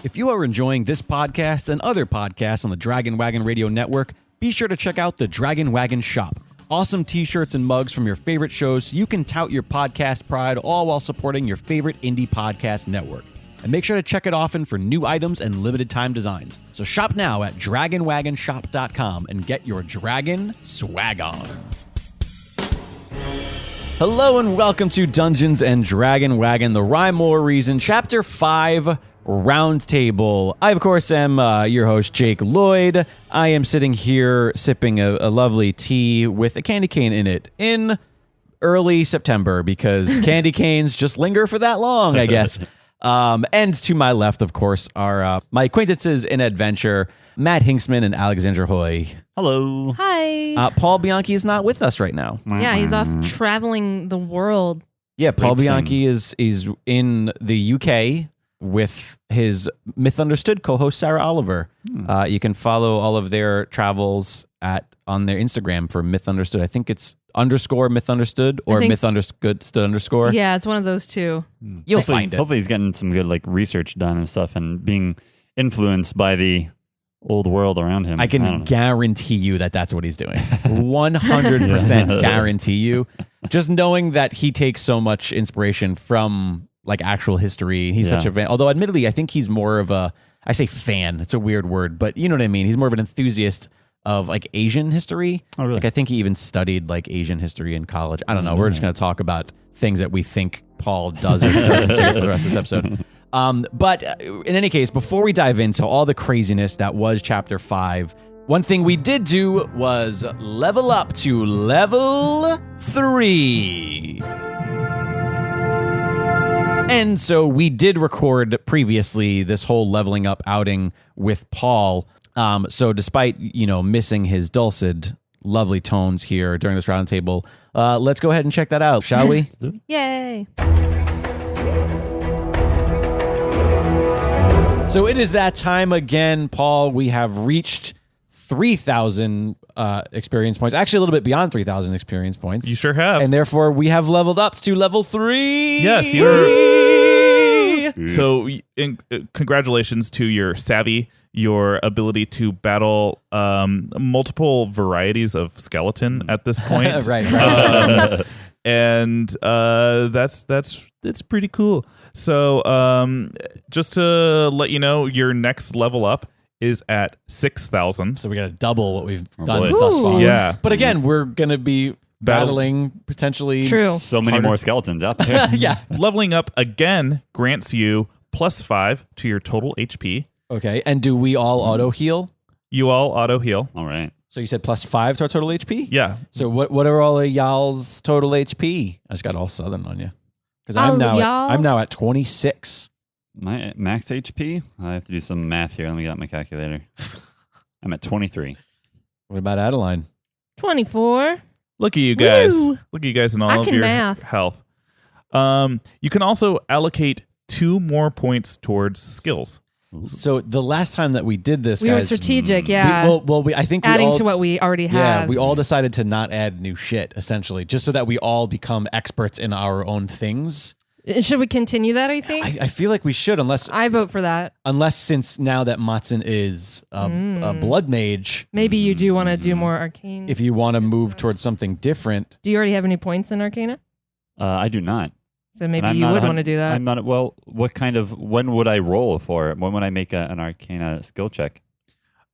If you are enjoying this podcast and other podcasts on the Dragon Wagon Radio Network, be sure to check out the Dragon Wagon Shop. Awesome t-shirts and mugs from your favorite shows so you can tout your podcast pride, all while supporting your favorite indie podcast network. And make sure to check it often for new items and limited time designs. So shop now at dragonwagonshop.com and get your dragon swag on. Hello and welcome to Dungeons and Dragon Wagon, the Rhyme or Reason, Chapter 5, Roundtable. I, of course, am your host, Jake Lloyd. I am sitting here sipping a lovely tea with a candy cane in it in early September because candy canes just linger for that long, I guess. And to my left, of course, are my acquaintances in adventure, Matt Hinksman and Alexandra Hoy. Hello. Hi. Paul Bianchi is not with us right now. Yeah, he's off traveling the world. Yeah, Paul Bianchi is in the UK with his Mythunderstood co-host Sarah Oliver. You can follow all of their travels on their Instagram for Mythunderstood. I think it's _Mythunderstood or Mythunderstood_. Yeah, it's one of those two. You'll find it. Hopefully he's getting some good research done and stuff and being influenced by the old world around him. I can guarantee you that that's what he's doing. 100% guarantee you. Just knowing that he takes so much inspiration from actual history. He's such a fan. Although admittedly, I think he's more of I say fan, it's a weird word, but you know what I mean? He's more of an enthusiast of Asian history. Oh, really? I think he even studied Asian history in college. I don't know. We're just going to talk about things that we think Paul does or doesn't do for the rest of this episode. But in any case, before we dive into all the craziness that was Chapter 5, one thing we did do was level up to level 3. And so we did record previously this whole leveling up outing with Paul. So despite, missing his dulcet, lovely tones here during this roundtable, let's go ahead and check that out, shall we? Yay. So it is that time again, Paul. We have reached 3,000 experience points. Actually, a little bit beyond 3,000 experience points. You sure have. And therefore, we have leveled up to level 3. Yes, you're... So, congratulations to your savvy, your ability to battle multiple varieties of skeleton at this point. Right. And that's pretty cool. So, just to let you know, your next level up is at 6,000. So we got to double what we've done thus far. Yeah. But again, we're going to be battling potentially so many more skeletons out there. Yeah. Leveling up again grants you +5 to your total HP. Okay. And do we all auto heal? You all auto heal. All right. So you said +5 to our total HP? Yeah. So what are all of y'all's total HP? I just got all Southern on you. Because I'm now at 26. My max HP? I have to do some math here. Let me get out my calculator. I'm at 23. What about Adeline? 24. Look at you guys. Woo! Look at you guys in all of your math. health. You can also allocate 2 more points towards skills. So the last time that we did this, we guys, were strategic, yeah. I think adding we all, to what we already have. Yeah, we all decided to not add new shit, essentially, just so that we all become experts in our own things. Should we continue that, I think? I feel like we should, unless I vote for that. Unless since now that Matsun is a blood mage. Maybe you do want to do more arcane. If you want to move towards something different. Do you already have any points in Arcana? I do not. So maybe you would want to do that. I'm not. Well, when would I roll for it? When would I make an Arcana skill check?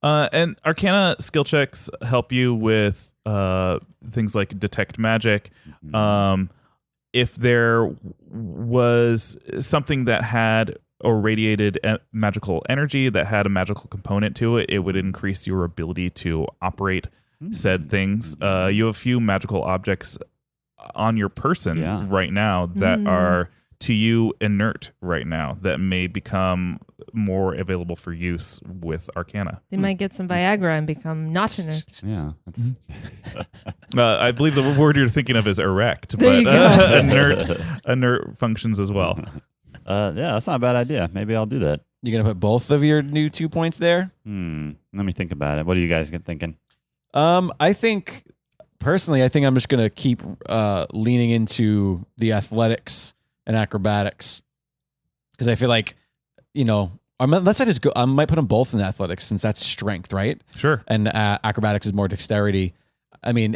And Arcana skill checks help you with things like detect magic. If there was something that had or radiated magical energy that had a magical component to it, it would increase your ability to operate said things. You have a few magical objects on your person right now that are to you inert right now that may become more available for use with Arcana. They might get some Viagra and become not inert. Yeah. I believe the word you're thinking of is erect, there but inert functions as well. Yeah, that's not a bad idea. Maybe I'll do that. You gonna put both of your new 2 points there? Let me think about it. What are you guys thinking? I think personally, I'm just gonna keep leaning into the athletics and acrobatics because I feel like, Unless I just go, I might put them both in athletics since that's strength, right? Sure. And acrobatics is more dexterity. I mean,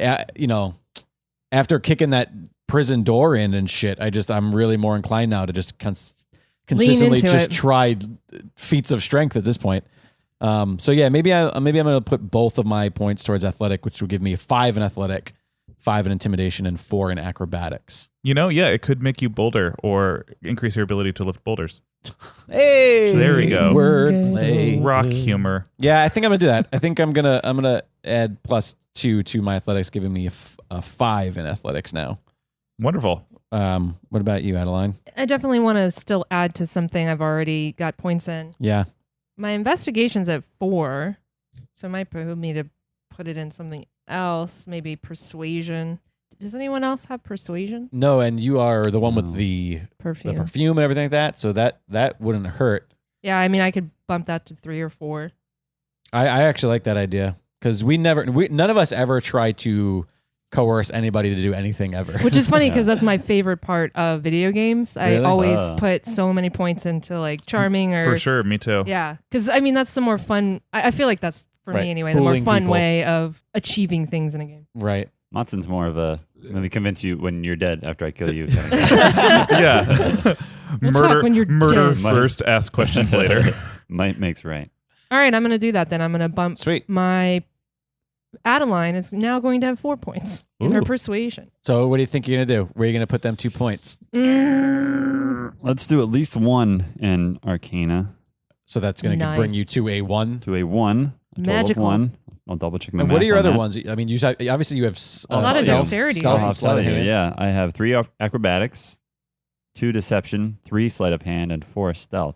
after kicking that prison door in and shit, I'm really more inclined now to just consistently just try feats of strength at this point. So yeah, maybe I'm going to put both of my points towards athletic, which will give me 5 in athletic, 5 in intimidation, and 4 in acrobatics. It could make you bolder or increase your ability to lift boulders. Hey, there we go. Wordplay, rock humor. Yeah, I think I'm gonna do that. I think I'm gonna add +2 to my athletics, giving me a 5 in athletics now. Wonderful. What about you, Adeline? I definitely want to still add to something I've already got points in. Yeah. My investigation's at 4, so it might behoove me to put it in something else, maybe persuasion. Does anyone else have persuasion? No, and you are the one with the perfume and everything like that, so that wouldn't hurt. Yeah, I mean, I could bump that to 3 or 4. I actually like that idea because none of us ever try to coerce anybody to do anything ever. Which is funny because that's my favorite part of video games. Really? I always put so many points into like charming or... For sure, me too. Yeah, because I mean, that's the more fun... I feel like that's, for me anyway, the more fun way of achieving things in a game. Right. Matson's more of a, let me convince you when you're dead after I kill you. Yeah. We'll talk when you're dead. First, ask questions later. Might makes right. All right, I'm going to do that then. I'm going to bump my... Adeline is now going to have 4 points in her persuasion. So what do you think you're going to do? Where are you going to put them 2 points? Let's do at least 1 in Arcana. So that's going to bring you to a 1? To a 1. Magical. 1. I'll double check my math. What are your other ones? I mean, obviously you have a lot of dexterity. Stealth and sleight of hand. Yeah, I have 3 acrobatics, 2 deception, 3 sleight of hand, and 4 stealth.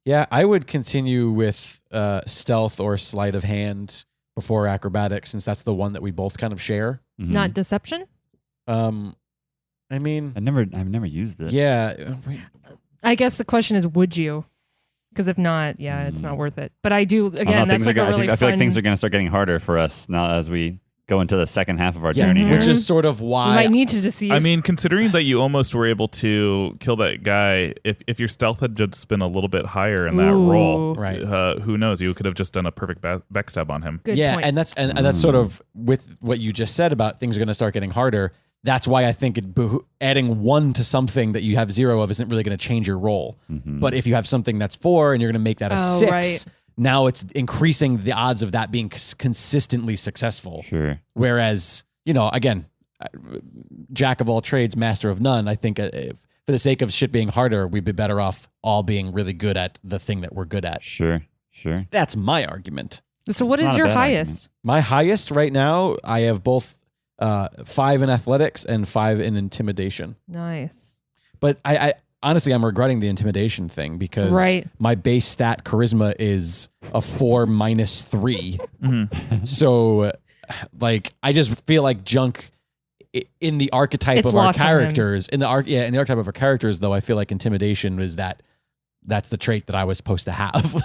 Yeah, I would continue with stealth or sleight of hand before acrobatics, since that's the one that we both kind of share. Mm-hmm. Not deception? I mean, I've never used it. Yeah. I guess the question is, would you? Because if not, it's not worth it. But I do, again, that's like a really I feel like fun... things are going to start getting harder for us now as we go into the second half of our journey here. Which is sort of why... You might need to deceive. I mean, considering that you almost were able to kill that guy, if your stealth had just been a little bit higher in that roll, right. Who knows? You could have just done a perfect backstab on him. Good point. and that's sort of with what you just said about things are going to start getting harder. That's why I think adding 1 to something that you have 0 of isn't really going to change your roll. Mm-hmm. But if you have something that's 4 and you're going to make that a 6, right. Now it's increasing the odds of that being consistently successful. Sure. Whereas, again, jack of all trades, master of none. I think for the sake of shit being harder, we'd be better off all being really good at the thing that we're good at. Sure. That's my argument. So what is your highest? Argument. My highest right now, I have both 5 in athletics and 5 in intimidation. Nice. But I honestly, I'm regretting the intimidation thing because my base stat charisma is a 4 minus 3. Mm-hmm. So, I just feel like junk in the archetype of our characters. In the archetype of our characters, though, I feel like intimidation is that's the trait that I was supposed to have.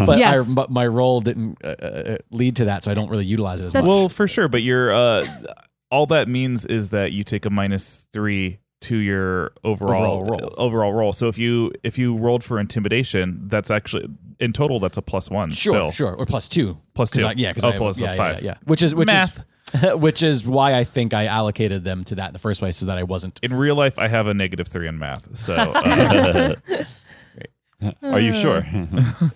But but my role didn't lead to that, so I don't really utilize it as much. Well, for sure, but you're all that means is that you take a -3 to your overall roll. So if you rolled for intimidation, that's actually in total that's a +1. Sure, or +2. +2. Plus 5. Yeah. Which is math. Which is why I think I allocated them to that in the first place, so that I wasn't. In real life, I have a -3 in math. So. Are you sure?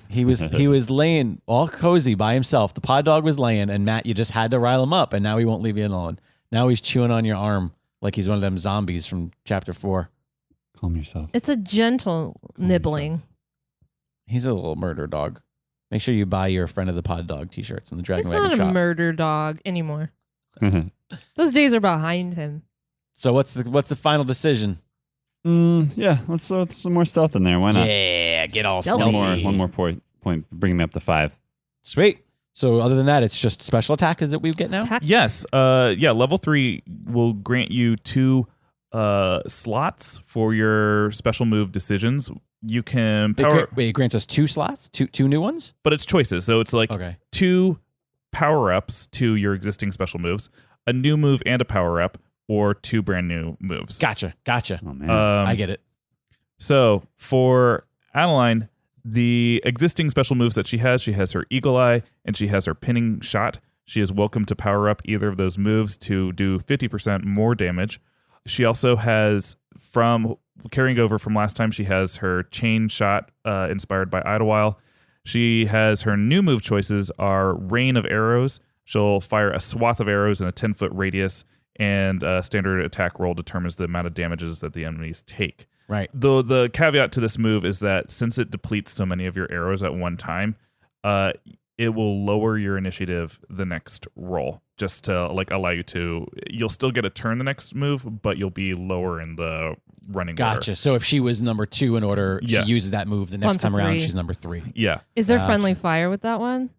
He was laying all cozy by himself. The pod dog was laying, and Matt, you just had to rile him up, and now he won't leave you alone. Now he's chewing on your arm like he's one of them zombies from chapter 4. Calm yourself. It's a gentle nibbling. He's a little murder dog. Make sure you buy your friend of the pod dog t-shirts in the Dragon Wagon shop. He's not a murder dog anymore. Those days are behind him. So what's the final decision? Yeah, let's throw some more stealth in there. Why not? Yeah, get all Stealthy. stealthy. One more point, bringing me up to 5. Sweet. So other than that, it's just special attack is that we get now? Yes. Level 3 will grant you 2 slots for your special move decisions. You can power... It grants us 2 slots? Two new ones? But it's choices. So it's like 2 power-ups to your existing special moves, a new move and a power-up, or 2 brand new moves. Gotcha. Oh, man. I get it. So for Adeline, The existing special moves that she has her Eagle Eye and she has her Pinning Shot. She is welcome to power up either of those moves to do 50% more damage. She also has, from carrying over from last time, she has her Chain Shot inspired by Idlewild. She has her new move choices are Rain of Arrows. She'll fire a swath of arrows in a 10-foot radius, and a standard attack roll determines the amount of damages that the enemies take. Right. Though the caveat to this move is that since it depletes so many of your arrows at one time, it will lower your initiative the next roll, just to allow you to. You'll still get a turn the next move, but you'll be lower in the running order. Gotcha. So if she was number 2 in order, she uses that move. The next time around, she's number 3. Yeah. Is there friendly fire with that one?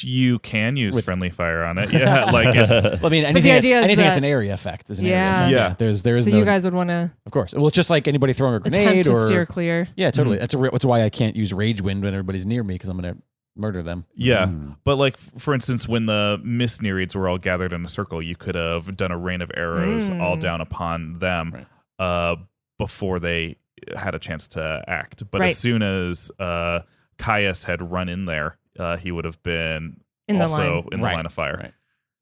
You can use friendly fire on it. Yeah, I mean, anything that's an area effect is an area effect. Yeah. There is so no, you guys would want to, of course. Well, it's just like anybody throwing a grenade attempt to or steer clear. Yeah, totally. That's why I can't use Rage Wind when everybody's near me because I'm going to murder them. Yeah, but for instance, when the Mist Nereids were all gathered in a circle, you could have done a rain of arrows all down upon them before they had a chance to act. But as soon as Caius had run in there, he would have been in the line of fire. Right.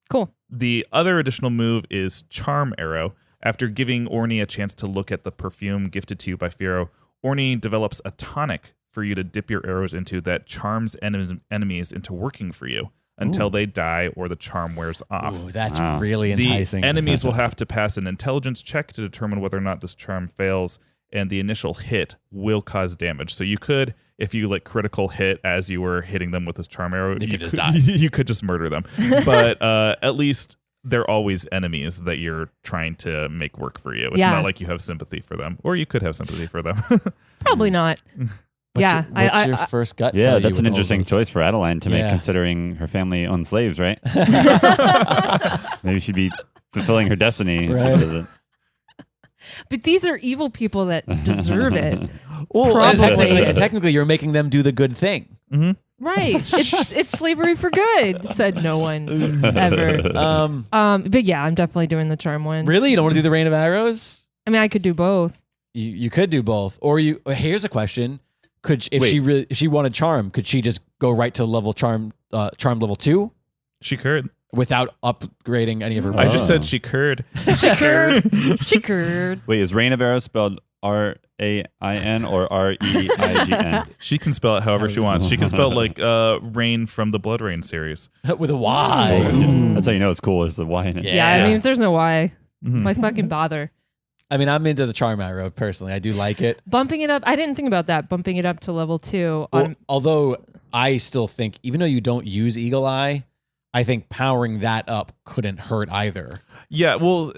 Cool. The other additional move is Charm Arrow. After giving Orny a chance to look at the perfume gifted to you by Firo, Orny develops a tonic for you to dip your arrows into that charms enemies into working for you until they die or the charm wears off. Ooh, that's really enticing. The enemies will have to pass an intelligence check to determine whether or not this charm fails, and the initial hit will cause damage. So you could, if you critical hit as you were hitting them with this charm arrow, you could die. You could just murder them. But at least they're always enemies that you're trying to make work for you. It's not like you have sympathy for them, or you could have sympathy for them. Probably not. What's your first gut? Yeah, that's an interesting choice for Adeline to make, considering her family owned slaves, right? Maybe she'd be fulfilling her destiny. Right. But these are evil people that deserve it. Well, and technically, you're making them do the good thing. Mm-hmm. Right. It's slavery for good, said no one ever. But yeah, I'm definitely doing the charm one. Really? You don't want to do the rain of arrows? I mean, I could do both. You could do both. Or here's a question. If she wanted charm, could she just go right to charm level 2? She could. Without upgrading any of her. I just said she could. She could. Wait, is Rain of Arrows spelled R-A-I-N or R-E-I-G-N? She can spell it however she wants. She can spell Rain from the Blood Rain series with a Y. That's how you know it's cool. Is the Y in it? Yeah, I mean, if there's no Y, why fucking bother? I mean, I'm into the charm arrow personally. I do like it. Bumping it up. I didn't think about that. Bumping it up to level 2. Although I still think, even though you don't use Eagle Eye, I think powering that up couldn't hurt either. Yeah, well,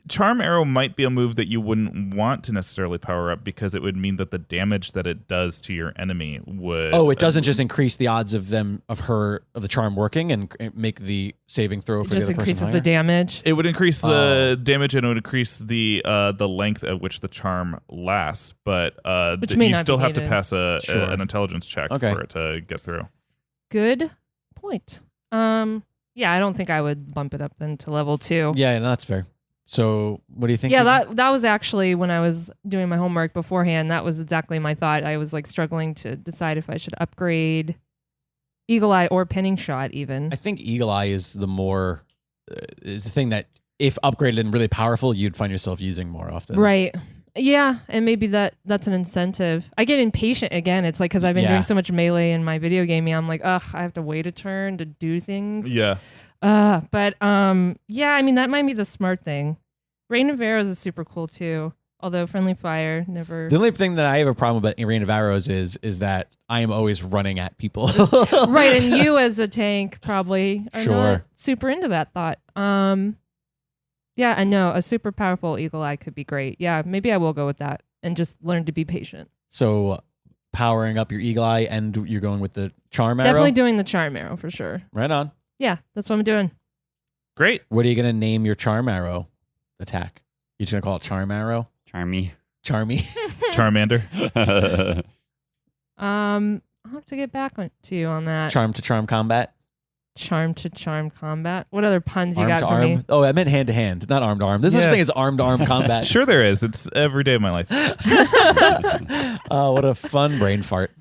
Charm Arrow might be a move that you wouldn't want to necessarily power up because it would mean that the damage that it does to your enemy would. Oh, it doesn't just increase the odds of the charm working and make the saving throw for the other person. It just increases the damage. It would increase the damage and it would increase the length at which the charm lasts, but you still have to pass an intelligence check for it to get through. Good point. Yeah, I don't think I would bump it up then to level 2. Yeah, no, that's fair. So what do you think? Yeah, that was actually when I was doing my homework beforehand. That was exactly my thought. I was struggling to decide if I should upgrade Eagle Eye or Pinning Shot even. I think Eagle Eye is the thing that if upgraded and really powerful, you'd find yourself using more often. Right. Yeah, and maybe that's an incentive. I get impatient again. It's because I've been doing so much melee in my video gaming. I'm like, I have to wait a turn to do things. Yeah. But yeah, I mean, that might be the smart thing. Rain of Arrows is super cool too. Although Friendly Fire never. The only thing that I have a problem about Rain of Arrows is that I am always running at people. Right, and you as a tank probably are not super into that thought. Yeah, I know. A super powerful Eagle Eye could be great. Yeah, maybe I will go with that and just learn to be patient. So powering up your Eagle Eye and you're going with the Charm Arrow? Definitely doing the Charm Arrow for sure. Right on. Yeah, that's what I'm doing. Great. What are you going to name your Charm Arrow attack? You're just going to call it Charm Arrow? Charmy. Charmander. I'll have to get back to you on that. Charm to charm combat? Charm to charm combat. What other puns you got for arm? me? Oh, I meant hand to hand, not arm to arm. There's such a thing as arm to arm combat. Sure there is. It's every day of my life. Oh, what a fun brain fart.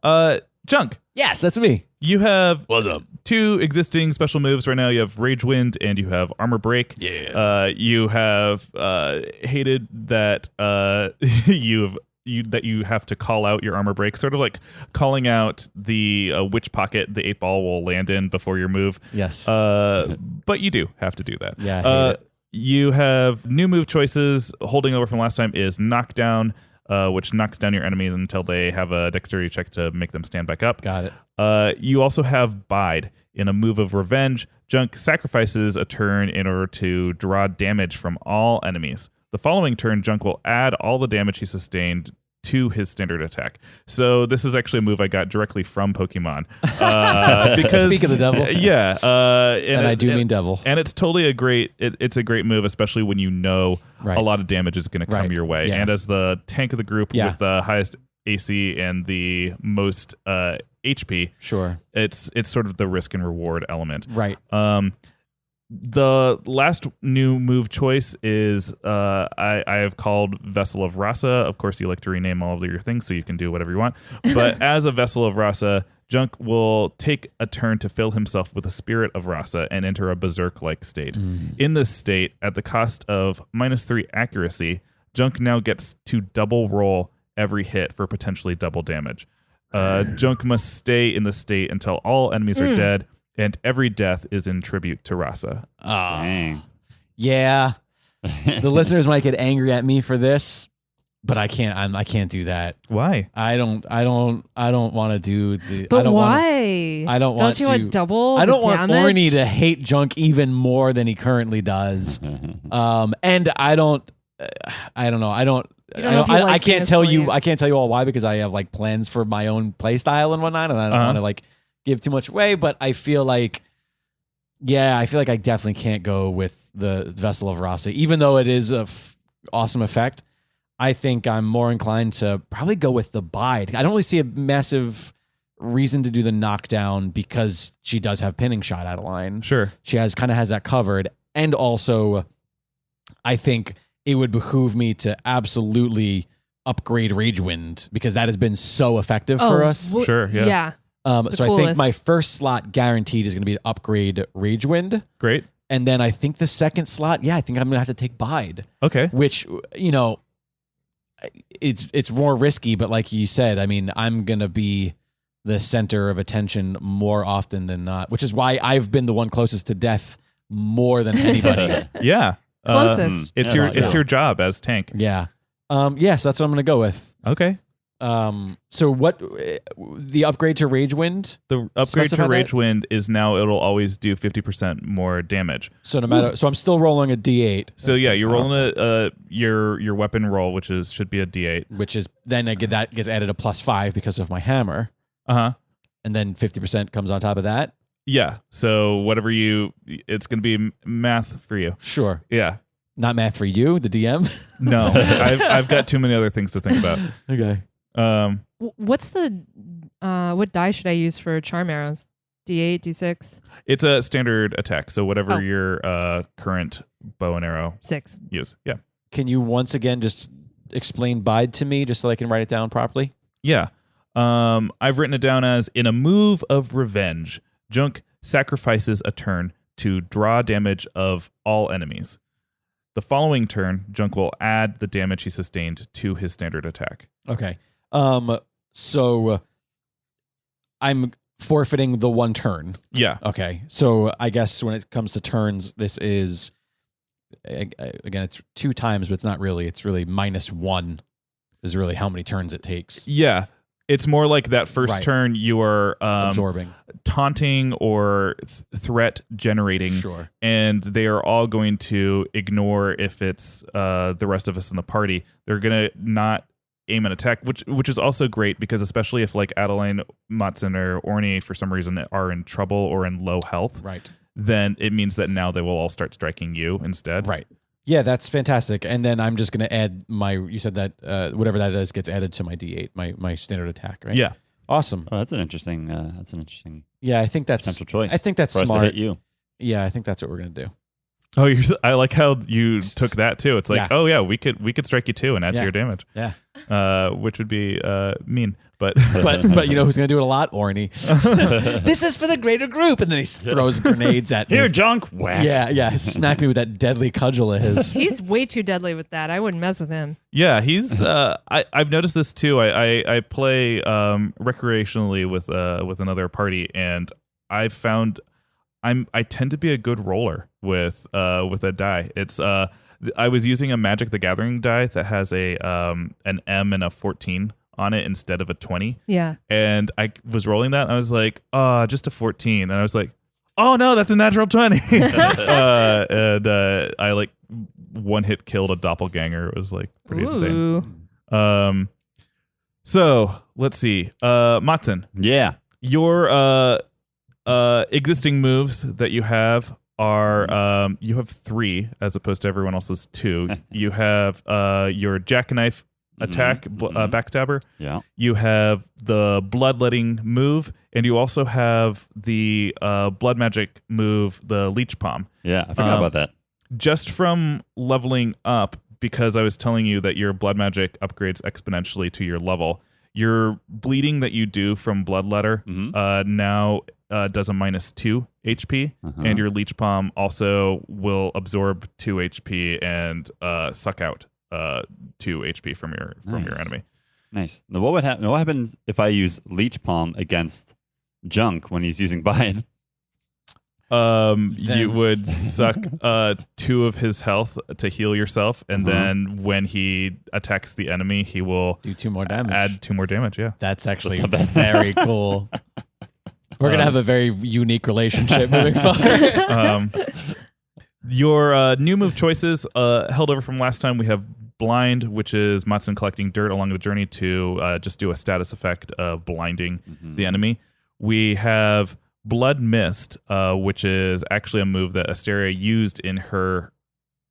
Junk. Yes, that's me. You have What's up? 2 existing special moves right now. You have Rage Wind and you have Armor Break. Yeah. You have hated that you have to call out your Armor Break, sort of like calling out the which pocket the 8-ball will land in before your move. Yes. But you do have to do that. Yeah, I hate it. You have new move choices. Holding over from last time is Knockdown, which knocks down your enemies until they have a dexterity check to make them stand back up. Got it. You also have Bide. In a move of revenge, Junk sacrifices a turn in order to draw damage from all enemies. The following turn, Junk will add all the damage he sustained to his standard attack. So this is actually a move I got directly from Pokemon. Because Speak of the devil. Yeah. And I do mean devil. And it's totally it's a great move, especially when you know Right. a lot of damage is going to come Right. your way. Yeah. And as the tank of the group Yeah. with the highest AC and the most HP, Sure. it's sort of the risk and reward element. Right. The last new move choice is I have called Vessel of Rasa. Of course, you like to rename all of your things so you can do whatever you want. But as a Vessel of Rasa, Junk will take a turn to fill himself with the spirit of Rasa and enter a berserk-like state. In this state, at the cost of -3 accuracy, Junk now gets to double roll every hit for potentially double damage. Junk must stay in the state until all enemies are dead, and every death is in tribute to Rasa. Dang. Yeah. The listeners might get angry at me for this, but I can't. I can't do that. Why? I don't want to do the. But I don't why? I don't want you to. want double? I don't the want damage? Orny to hate Junk even more than he currently does. And I don't. I don't know. I don't. You don't know if you I like can't being tell a you. slave. I can't tell you all why, because I have like plans for my own play style and whatnot, and I don't want to like give too much away. But I feel like, I definitely can't go with the Vessel of Rasa, even though it is a awesome effect. I think I'm more inclined to probably go with the Bide. I don't really see a massive reason to do the knockdown because she does have pinning shot out of line. Sure. She kind of has that covered, and also I think it would behoove me to absolutely upgrade Rage Wind because that has been so effective for us. Sure, yeah. Yeah. So I think coolest. my first slot guaranteed is going to be to upgrade Rage Wind. Great. And then I think the second slot, I think I'm going to have to take Bide, Okay. which, it's more risky, but like you said, I mean, I'm going to be the center of attention more often than not, which is why I've been the one closest to death more than anybody. Yeah. Closest. It's your job as tank. Yeah. So that's what I'm going to go with. Okay. So what the upgrade to Rage Wind? The upgrade Specify to Rage that? Wind is now it'll always do 50% more damage. So no matter, so I'm still rolling a D8. So yeah, you're rolling your weapon roll, which should be a D8. Which is then that gets added a +5 because of my hammer, and then 50% comes on top of that. Yeah. So whatever it's going to be math for you. Sure. Yeah. Not math for you, the DM. No, I've got too many other things to think about. Okay. What's the what die should I use for charm arrows? D8, D6? It's a standard attack. So whatever Oh. your current bow and arrow 6. use. Yeah. Can you once again just explain Bide to me, just so I can write it down properly? Yeah. I've written it down as in a move of revenge, Junk sacrifices a turn to draw damage of all enemies. The following turn, Junk will add the damage he sustained to his standard attack. Okay. So I'm forfeiting the one turn. Yeah. Okay. So I guess when it comes to turns, this is again, it's 2 times, but it's not really. It's really -1 is really how many turns it takes. Yeah. It's more like that first Right. turn you are Absorbing. taunting or threat generating, Sure. and they are all going to ignore if it's the rest of us in the party. They're going to not aim an attack, which is also great because especially if like Adeline, Matsun, or Orny for some reason are in trouble or in low health, Right. then it means that now they will all start striking you instead. Right. Yeah, that's fantastic. And then I'm just going to add you said that whatever that is gets added to my D8, my standard attack, right? Yeah. Awesome. Oh, that's an interesting Yeah, I think that's potential choice. I think that's for us to smart. hit you. Yeah, I think that's what we're going to do. Oh, I like how you took that too. It's like, Yeah. oh yeah, we could strike you too and add to Yeah. your damage. Yeah. Which would be mean. but but you know who's going to do it a lot? Orny. This is for the greater group. And then he throws grenades at me. Here, junk. Whack. Yeah. Smack me with that deadly cudgel of his. He's way too deadly with that. I wouldn't mess with him. yeah, he's. I've noticed this too. I play recreationally with another party, and I've found I tend to be a good roller with a die. It's I was using a Magic the Gathering die that has an M and a 14 on it instead of a 20. Yeah. And I was rolling that, and I was like, just a 14. And I was like, oh no, that's a natural 20. And I like one hit killed a doppelganger. It was like pretty insane. So let's see. Matsun. Yeah. Your existing moves that you have are you have 3 as opposed to everyone else's 2. You have your jackknife attack, backstabber. Yeah. You have the bloodletting move, and you also have the blood magic move, the leech palm. Yeah, I forgot about that. Just from leveling up, because I was telling you that your blood magic upgrades exponentially to your level. Your bleeding that you do from bloodletter now does a -2 HP, and your leech palm also will absorb 2 HP and suck out 2 HP from your enemy. Nice. Now, what happens if I use leech palm against junk when he's using bind? You would suck 2 of his health to heal yourself, and then when he attacks the enemy, he will do 2 more damage. Add 2 more damage. Yeah, that's actually very cool. We're gonna have a very unique relationship moving forward. Your new move choices held over from last time. We have blind, which is Matsun collecting dirt along the journey to just do a status effect of blinding the enemy. We have Blood Mist, which is actually a move that Asteria used in her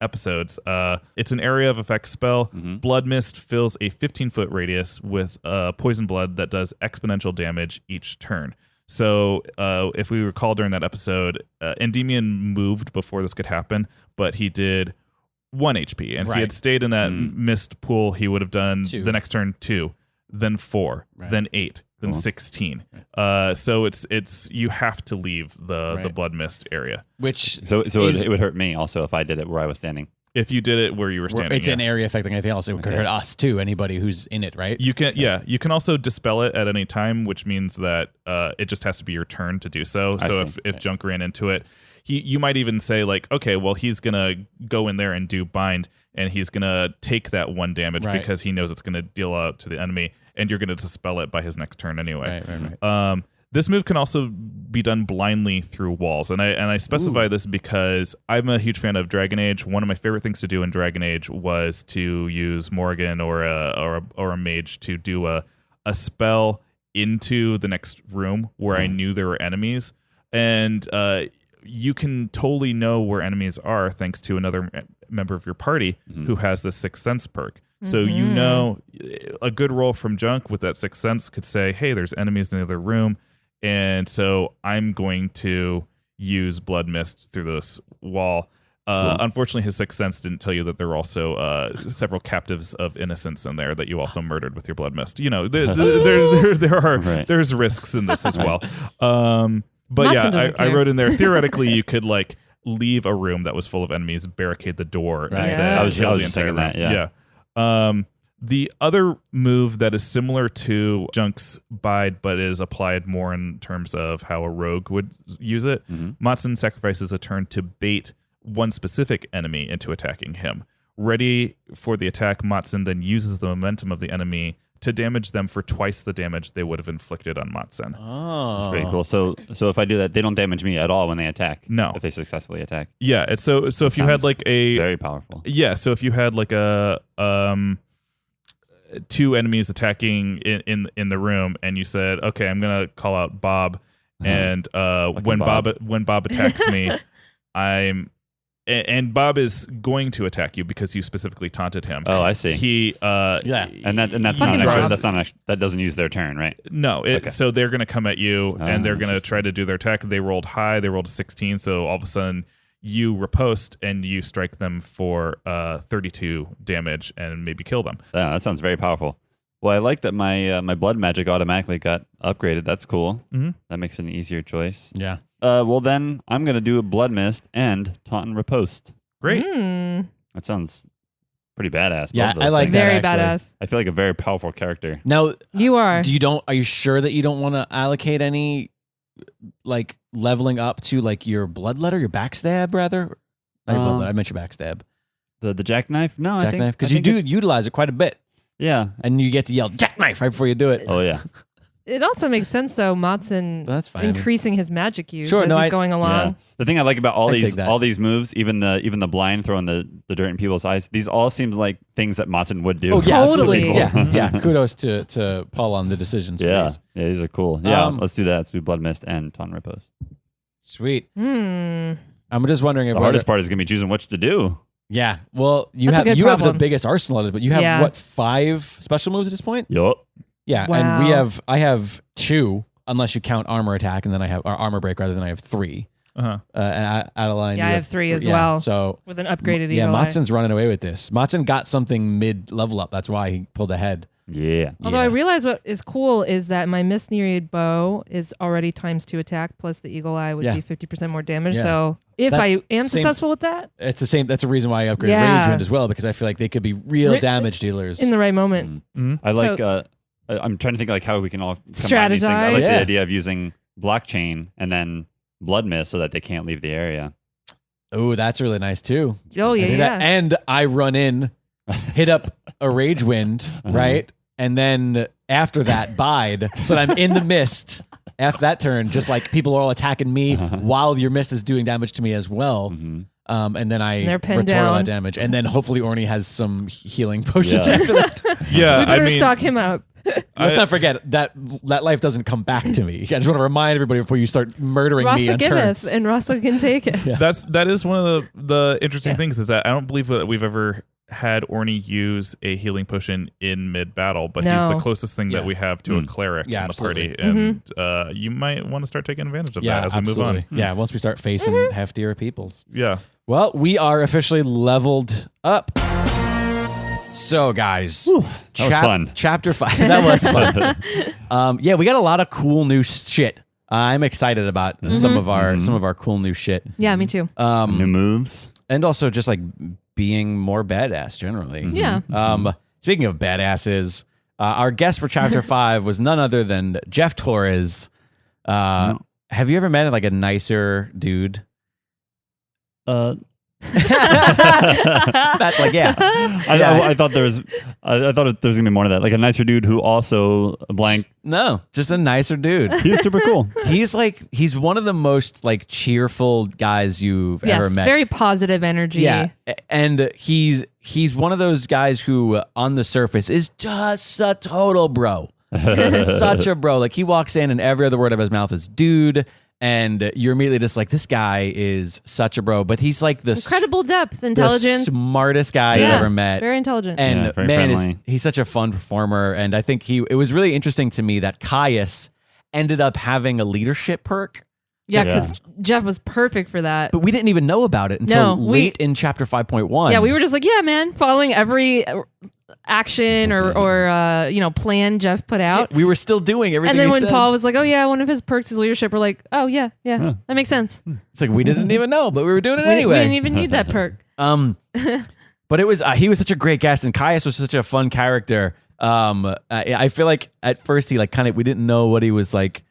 episodes. It's an area of effect spell. Blood Mist fills a 15-foot radius with poison blood that does exponential damage each turn. So if we recall during that episode, Endymion moved before this could happen, but he did 1 HP. And if he had stayed in that mist pool, he would have done 2. The next turn 2, then 4, then 8. Then 16. So it's you have to leave the blood mist area. Which it would hurt me also if I did it where I was standing. If you did it where you were standing, it's an area affecting anything else. It could hurt us too. Anybody who's in it, right? You can you can also dispel it at any time, which means that it just has to be your turn to do so. So if junk ran into it, you might even say like, okay, well he's gonna go in there and do bind, and he's gonna take that 1 damage because he knows it's gonna deal out to the enemy, and you're gonna dispel it by his next turn anyway. Right. This move can also be done blindly through walls, and I specify this because I'm a huge fan of Dragon Age. One of my favorite things to do in Dragon Age was to use Morrigan or a mage to do a spell into the next room where I knew there were enemies, and you can totally know where enemies are thanks to another member of your party who has the Sixth Sense perk. So you know, a good roll from junk with that Sixth Sense could say, hey, there's enemies in the other room. And so I'm going to use Blood Mist through this wall. Unfortunately, his Sixth Sense didn't tell you that there were also several captives of innocence in there that you also murdered with your Blood Mist. You know, there's risks in this as well. But I wrote in there, theoretically, you could like leave a room that was full of enemies, barricade the door. Right. And I was just thinking that. Yeah. The other move that is similar to Junk's Bide, but is applied more in terms of how a rogue would use it, Matsun sacrifices a turn to bait one specific enemy into attacking him. Ready for the attack, Matsun then uses the momentum of the enemy to damage them for twice the damage they would have inflicted on Matsun. Oh, that's pretty cool. So if I do that, they don't damage me at all when they attack. No, if they successfly attack. Yeah, it's so if you had like a very powerful. Yeah, so if you had like a 2 enemies attacking in the room, and you said, okay, I'm gonna call out Bob, and when Bob attacks me, and Bob is going to attack you because you specifically taunted him. Oh, I see. That doesn't use their turn, right? No. So they're going to come at you, and they're going to try to do their attack. They rolled high. They rolled a 16. So all of a sudden, you riposte and you strike them for 32 damage and maybe kill them. Yeah, that sounds very powerful. Well, I like that my blood magic automatically got upgraded. That's cool. Mm-hmm. That makes it an easier choice. Yeah. Well, then I'm going to do a blood mist and taunt and riposte. Great. That sounds pretty badass. Yeah, both I those like things. that. Very badass. I feel like a very powerful character. Now, You are. are you sure that you don't want to allocate any like leveling up to like your bloodletter, your backstab rather? Not your bloodletter, I meant your backstab. The jackknife? No, I think Jackknife, because you do utilize it quite a bit, Yeah. and you get to yell jackknife right before you do it. Oh yeah. It also makes sense though, Matson That's fine. I mean- increasing his magic use Sure, as no, he's going along. Yeah. The thing I like about all I dig that. these moves, even the blind throwing the dirt in people's eyes, these all seems like things that Matson would do. Oh yeah, Totally. absolutely. Yeah. Kudos to Paul on the decisions. Yeah. please. Yeah, these are cool. Yeah, Um, let's do that. Let's do blood mist and taunt and riposte. Sweet. Hmm. I'm just wondering if The hardest part is gonna be choosing which to do. Yeah. Well, you That's a have good have the problem. biggest arsenal of it, but you have Yeah. what, 5 special moves at this point? Yup. Yeah, Wow. and I have 2, unless you count armor attack, and then I have or armor break rather than I have 3. Uh-huh. And Adeline, Yeah, you I have 3 as yeah, well. So With an upgraded yeah, eagle eye. Matson's running away with this. Matson got something mid level up. That's why he pulled ahead. Yeah. Although Yeah. I realize what is cool is that my Mist-Nereid bow is already ×2 attack, plus the eagle eye would Yeah. be 50% more damage. Yeah. So if That I am same- successful with that It's the same. That's a reason why I upgraded Yeah. Rage Wind as well, because I feel like they could be real damage dealers. in the right moment. I like. Totes. I'm trying to think like how we can all combine these things. I Strategize. like Yeah. the idea of using blockchain and then blood mist so that they can't leave the area. Oh, that's really nice too. Oh, I yeah, do yeah. that. And I run in, hit up a Rage Wind, right? And then after that, bide. So that I'm in the mist after that turn, just like people are all attacking me while your mist is doing damage to me as well. And then I they're pinned return all down. that damage. And then hopefully Orny has some healing potions Yeah. after that. Yeah, We I better mean, stock him up. Let's not forget that life doesn't come back to me. I just want to remind everybody before you start murdering me Rasa on giveth, turns. and Rasa can take it. that is one of the interesting things is that I don't believe that we've ever had Orny use a healing potion in mid battle, but he's the No. closest thing that we have to a cleric Yeah, in the party, absolutely. and you might want to start taking advantage of Yeah, that as we absolutely. move on. Yeah, once we start facing heftier peoples. Yeah. Well, we are officially leveled up. So, guys, that was fun. Chapter 5. That was fun. Yeah, we got a lot of cool new shit. I'm excited about some of our cool new shit. Yeah, me too. New moves. And also just like being more badass generally. Yeah. Speaking of badasses, our guest for chapter 5 was none other than Jeff Torres. Have you ever met like a nicer dude? That's like, yeah. I thought there was. I thought there was gonna be more of that. Like a nicer dude who also blank. No, just a nicer dude. He was super cool. He's one of the most like cheerful guys you've ever Yes, met. very positive energy. Yeah, and he's one of those guys who on the surface is just a total bro. Such a bro. Like he walks in and every other word of his mouth is dude. And you're immediately just like, this guy is such a bro. But he's like the Incredible depth, the intelligence. smartest guy you Yeah, ever met. very intelligent. And Yeah, very man, friendly. he's such a fun performer. And I think it was really interesting to me that Caius ended up having a leadership perk. Yeah, because Jeff was perfect for that. But we didn't even know about it until No, late in chapter 5.1. Yeah, we were just like, yeah, man, following every action or plan Jeff put out. We were still doing everything. And then he when said. Paul was like, oh yeah, one of his perks is leadership, we're like, oh yeah, that makes sense. It's like we didn't even know, but we were doing it We anyway. didn't even need that perk. But it was he was such a great guest, and Caius was such a fun character. I feel like at first he like kind of we didn't know what he was like,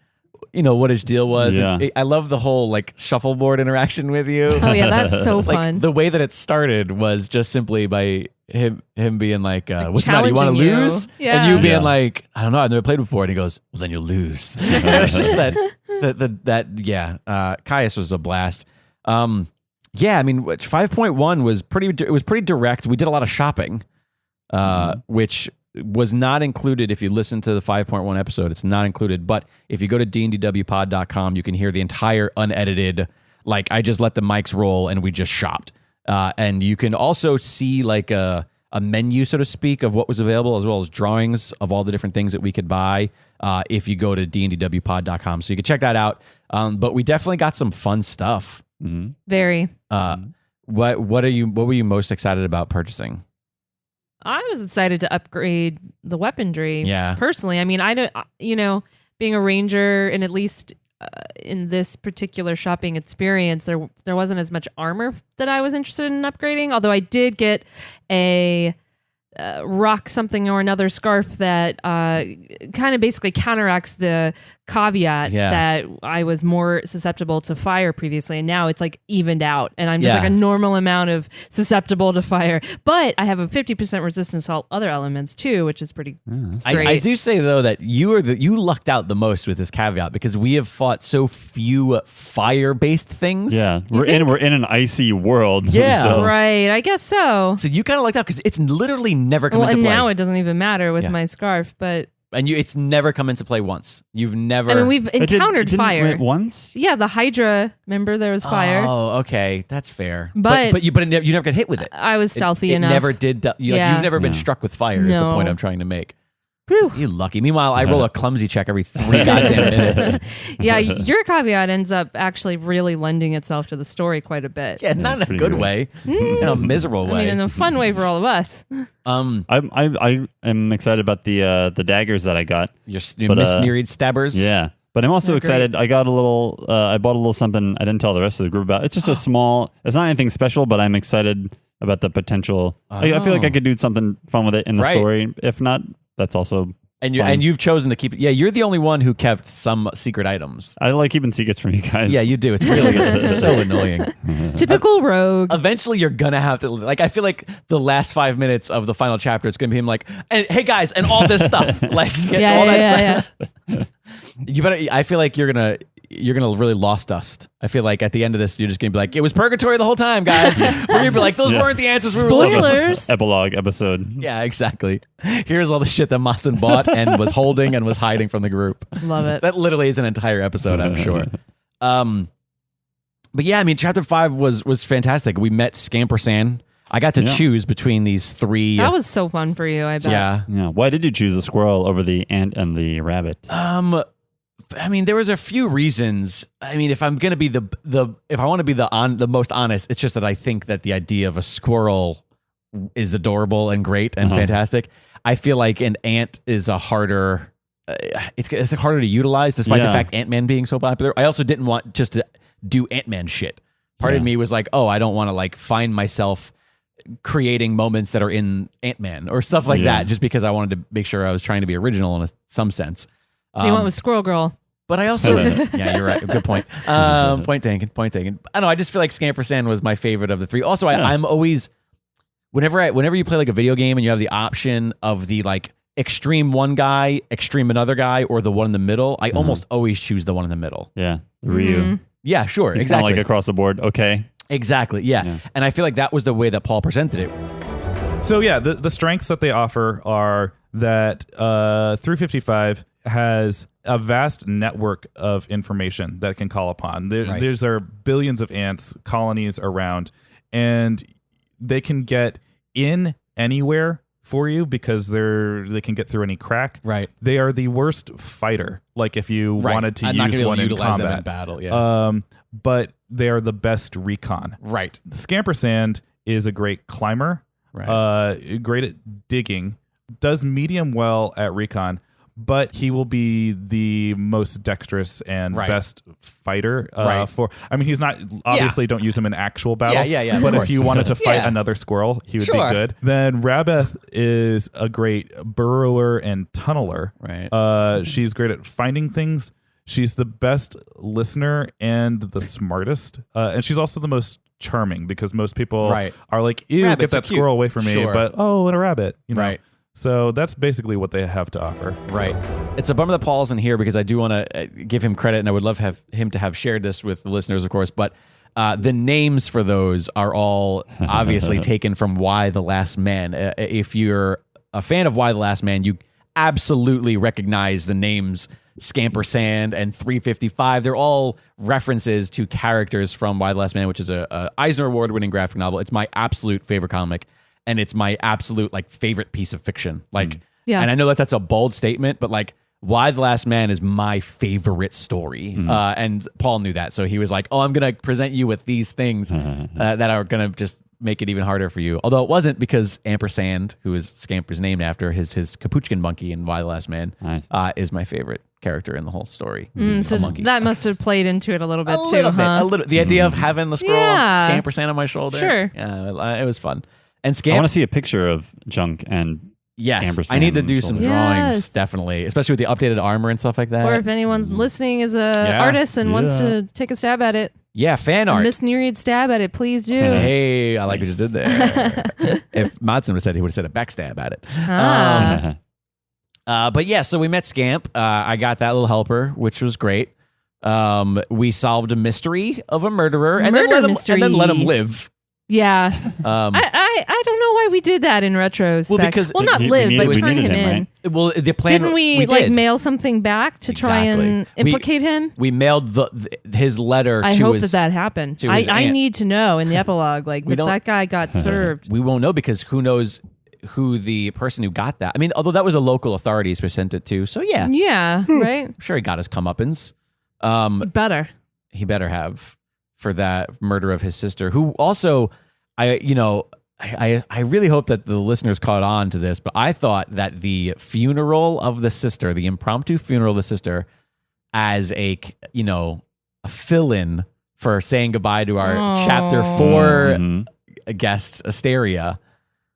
what his deal was. Yeah. I love the whole like shuffleboard interaction with you. Oh yeah, that's so Like fun. the way that it started was just simply by him being like what's the matter? You want to challenging you. lose? Yeah. And you being Yeah. like, I don't know, I've never played before. And he goes, well, then you'll lose. It's just Caius was a blast. Yeah, I mean, 5.1 was pretty direct. We did a lot of shopping, which was not included if you listen to the 5.1 episode. It's not included. But if you go to D&DWpod.com, you can hear the entire unedited, like I just let the mics roll and we just shopped. And you can also see like a menu, so to speak, of what was available, as well as drawings of all the different things that we could buy if you go to D&DWpod.com. So you can check that out. But we definitely got some fun stuff. Very. What were you most excited about purchasing? I was excited to upgrade the weaponry. Yeah. Personally, I mean, I don't, being a ranger, and at least in this particular shopping experience, there wasn't as much armor that I was interested in upgrading. Although I did get a rock something or another scarf that kind of basically counteracts the caveat that I was more susceptible to fire previously, and now it's like evened out, and I'm just like a normal amount of susceptible to fire. But I have a 50% resistance to all other elements too, which is pretty great. I do say though that you lucked out the most with this caveat, because we have fought so few fire-based things. Yeah, we're in an icy world. Yeah, so. Right. I guess so. So you kind of lucked out because it's literally never come into play. And now it doesn't even matter with my scarf, but. And it's never come into play once. You've never. I mean, we've encountered fire once. Yeah, the Hydra. Remember, there was fire. Oh, okay, that's fair. But you never got hit with it. I was stealthy enough. It never did. You've never been struck with fire. Is the point I'm trying to make. Whew. You lucky. Meanwhile, I roll a clumsy check every 3 goddamn minutes. Yeah, your caveat ends up actually really lending itself to the story quite a bit. Yeah, not in a good way, in a miserable way. I mean, in a fun way for all of us. I am excited about the daggers that I got. Your Miss stabbers. Yeah, but I'm also excited. I got a little. I bought a little something. I didn't tell the rest of the group about. It's just a small. It's not anything special, but I'm excited about the potential. I feel like I could do something fun with it in the story. If not, that's also. And you've chosen to keep it. Yeah, you're the only one who kept some secret items. I like keeping secrets from you guys. Yeah, you do. It's really good. It's so annoying. Typical rogue. Eventually, you're gonna have to. Like, I feel like the last 5 minutes of the final chapter, it's gonna be him like, and, "Hey guys," and all this stuff. Like, all that stuff. Yeah. You better. I feel like you're gonna really lost us. I feel like at the end of this, you're just gonna be like, "It was purgatory the whole time, guys." We're gonna be like, "Those weren't the answers we were looking for." Spoilers. Epilogue episode. Yeah, exactly. Here's all the shit that Matson bought and was holding and was hiding from the group. Love it. That literally is an entire episode, I'm sure. But yeah, I mean, chapter 5 was fantastic. We met Scampersan. I got to choose between these 3. That was so fun for you, I bet. Yeah. Why did you choose the squirrel over the ant and the rabbit? I mean, there was a few reasons. I mean, if I'm gonna be if I want to be the most honest, it's just that I think that the idea of a squirrel is adorable and great and fantastic. I feel like an ant is a harder. It's harder to utilize, despite the fact Ant-Man being so popular. I also didn't want just to do Ant-Man shit. Part of me was like, oh, I don't want to like find myself creating moments that are in Ant-Man or stuff like that, just because I wanted to make sure I was trying to be original in some sense. So you went with Squirrel Girl. But I also, yeah, you're right. Good point. Point taken. I don't know. I just feel like Scampersan was my favorite of the 3. Also, I'm always, whenever you play like a video game and you have the option of the like extreme one guy, extreme another guy, or the one in the middle, I almost always choose the one in the middle. Yeah, Ryu. Yeah, sure. He's exactly. Kind of like across the board. Okay. Exactly. Yeah. And I feel like that was the way that Paul presented it. So yeah, the strengths that they offer are that 355 has a vast network of information that it can call upon. There's are billions of ants, colonies around, and they can get in anywhere for you because they can get through any crack. Right. They are the worst fighter. Like if you wanted to use one in combat, them in battle. Yeah. But they are the best recon. Right. Scampersand is a great climber. Right. Great at digging. Does medium well at recon. But he will be the most dexterous and best fighter for. I mean, he's not obviously. Don't use him in actual battle. Yeah. But if you wanted to fight another squirrel, he would be good. Then Rabeth is a great burrower and tunneler. Right. She's great at finding things. She's the best listener and the smartest. And she's also the most charming because most people are like, "Ew, Rabbits get that squirrel away from me!" But and a rabbit, you know. Right. So that's basically what they have to offer. Right. It's a bummer that Paul's in here because I do want to give him credit, and I would love him to have shared this with the listeners, of course. But the names for those are all obviously taken from Y the Last Man. If you're a fan of Y the Last Man, you absolutely recognize the names Scampersand and 355. They're all references to characters from Y the Last Man, which is a Eisner Award-winning graphic novel. It's my absolute favorite comic. And it's my absolute like favorite piece of fiction. Like, and I know that that's a bold statement, but like, Y the Last Man is my favorite story. And Paul knew that, so he was like, "Oh, I'm gonna present you with these things that are gonna just make it even harder for you. Although it wasn't, because Ampersand, who is Scamp is named after, his Capuchin monkey in Y the Last Man, is my favorite character in the whole story. So that must have played into it a little bit a little bit. The idea of having the scroll Scampersand on my shoulder. Sure. Yeah, it was fun. And Scamp, I want to see a picture of Junk and Yes, I need to do some drawings, definitely, especially with the updated armor and stuff like that. Or if anyone listening is a artist and wants to take a stab at it. Yeah, fan art. Miss Nereid stab at it, please do. Hey, I like what you did there. If Madsen would have said, he would have said a backstab at it. But yeah, so we met Scamp. I got that little helper, which was great. We solved a mystery of a murderer and then let him live. Yeah. I don't know why we did that in retrospect. Well, not live, but turn him in. Right? Well, the plan. Didn't we mail something back to try and implicate him? We mailed his letter. I hope that happened. I need to know in the epilogue, like that guy got served. We won't know, because who knows who the person who got that. I mean, although that was a local authorities who sent it to, so yeah. Yeah, right. I'm sure he got his comeuppance. He better have, for that murder of his sister, who also, I really hope that the listeners caught on to this, but I thought that the funeral of the sister, the impromptu funeral of the sister, as a fill-in for saying goodbye to our chapter 4 guest, Asteria,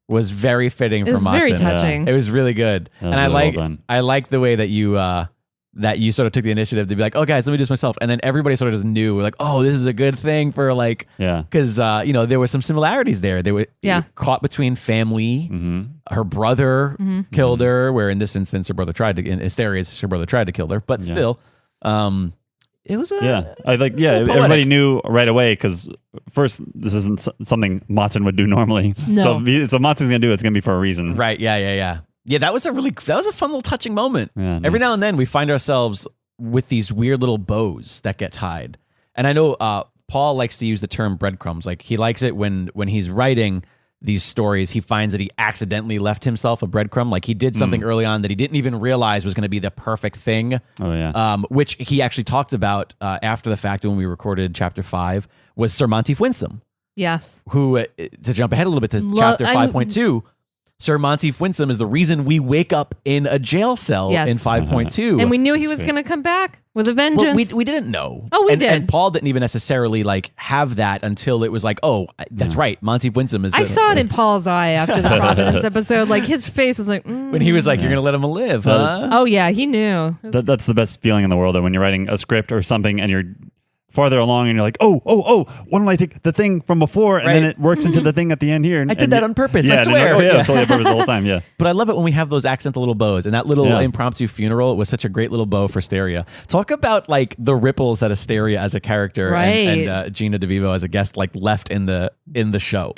was very fitting for Madsen. It was very touching. It was really good. And I like the way that you sort of took the initiative to be like, oh guys, let me do this myself. And then everybody sort of just knew, like, oh, this is a good thing for because there were some similarities there. They were caught between family. Her brother killed her, where in this instance her brother tried to kill her, but still, it was everybody knew right away, because first, this isn't something Madsen would do normally. No. So Madsen's gonna do it's gonna be for a reason. Right. Yeah. Yeah, that was a fun little touching moment. Yeah, Every now and then we find ourselves with these weird little bows that get tied. And I know Paul likes to use the term breadcrumbs. Like, he likes it when he's writing these stories, he finds that he accidentally left himself a breadcrumb. Like, he did something early on that he didn't even realize was going to be the perfect thing. Oh, yeah. Which he actually talked about after the fact when we recorded Chapter 5, was Sir Monteith Winsome. Yes. Who, to jump ahead a little bit to Chapter 5.2, Sir Monteith Winsome is the reason we wake up in a jail cell in 5.2. And we knew he was going to come back with a vengeance. Well, we didn't know. Oh, we did. And Paul didn't even necessarily have that until it was like, oh, that's right. Monteith Winsome is... I saw it in Paul's eye after the Providence episode. Like, his face was like... When he was like, you're going to let him live, huh? Oh, yeah, he knew. That's the best feeling in the world, that when you're writing a script or something and you're farther along and you're like, oh, why don't I take the thing from before, and then it works into the thing at the end here. I did that on purpose, I swear. Like, totally on purpose the whole time, yeah. But I love it when we have those accidental little bows, and that little impromptu funeral was such a great little bow for Asteria. Talk about the ripples that Asteria as a character and Gina DeVivo as a guest left in the show.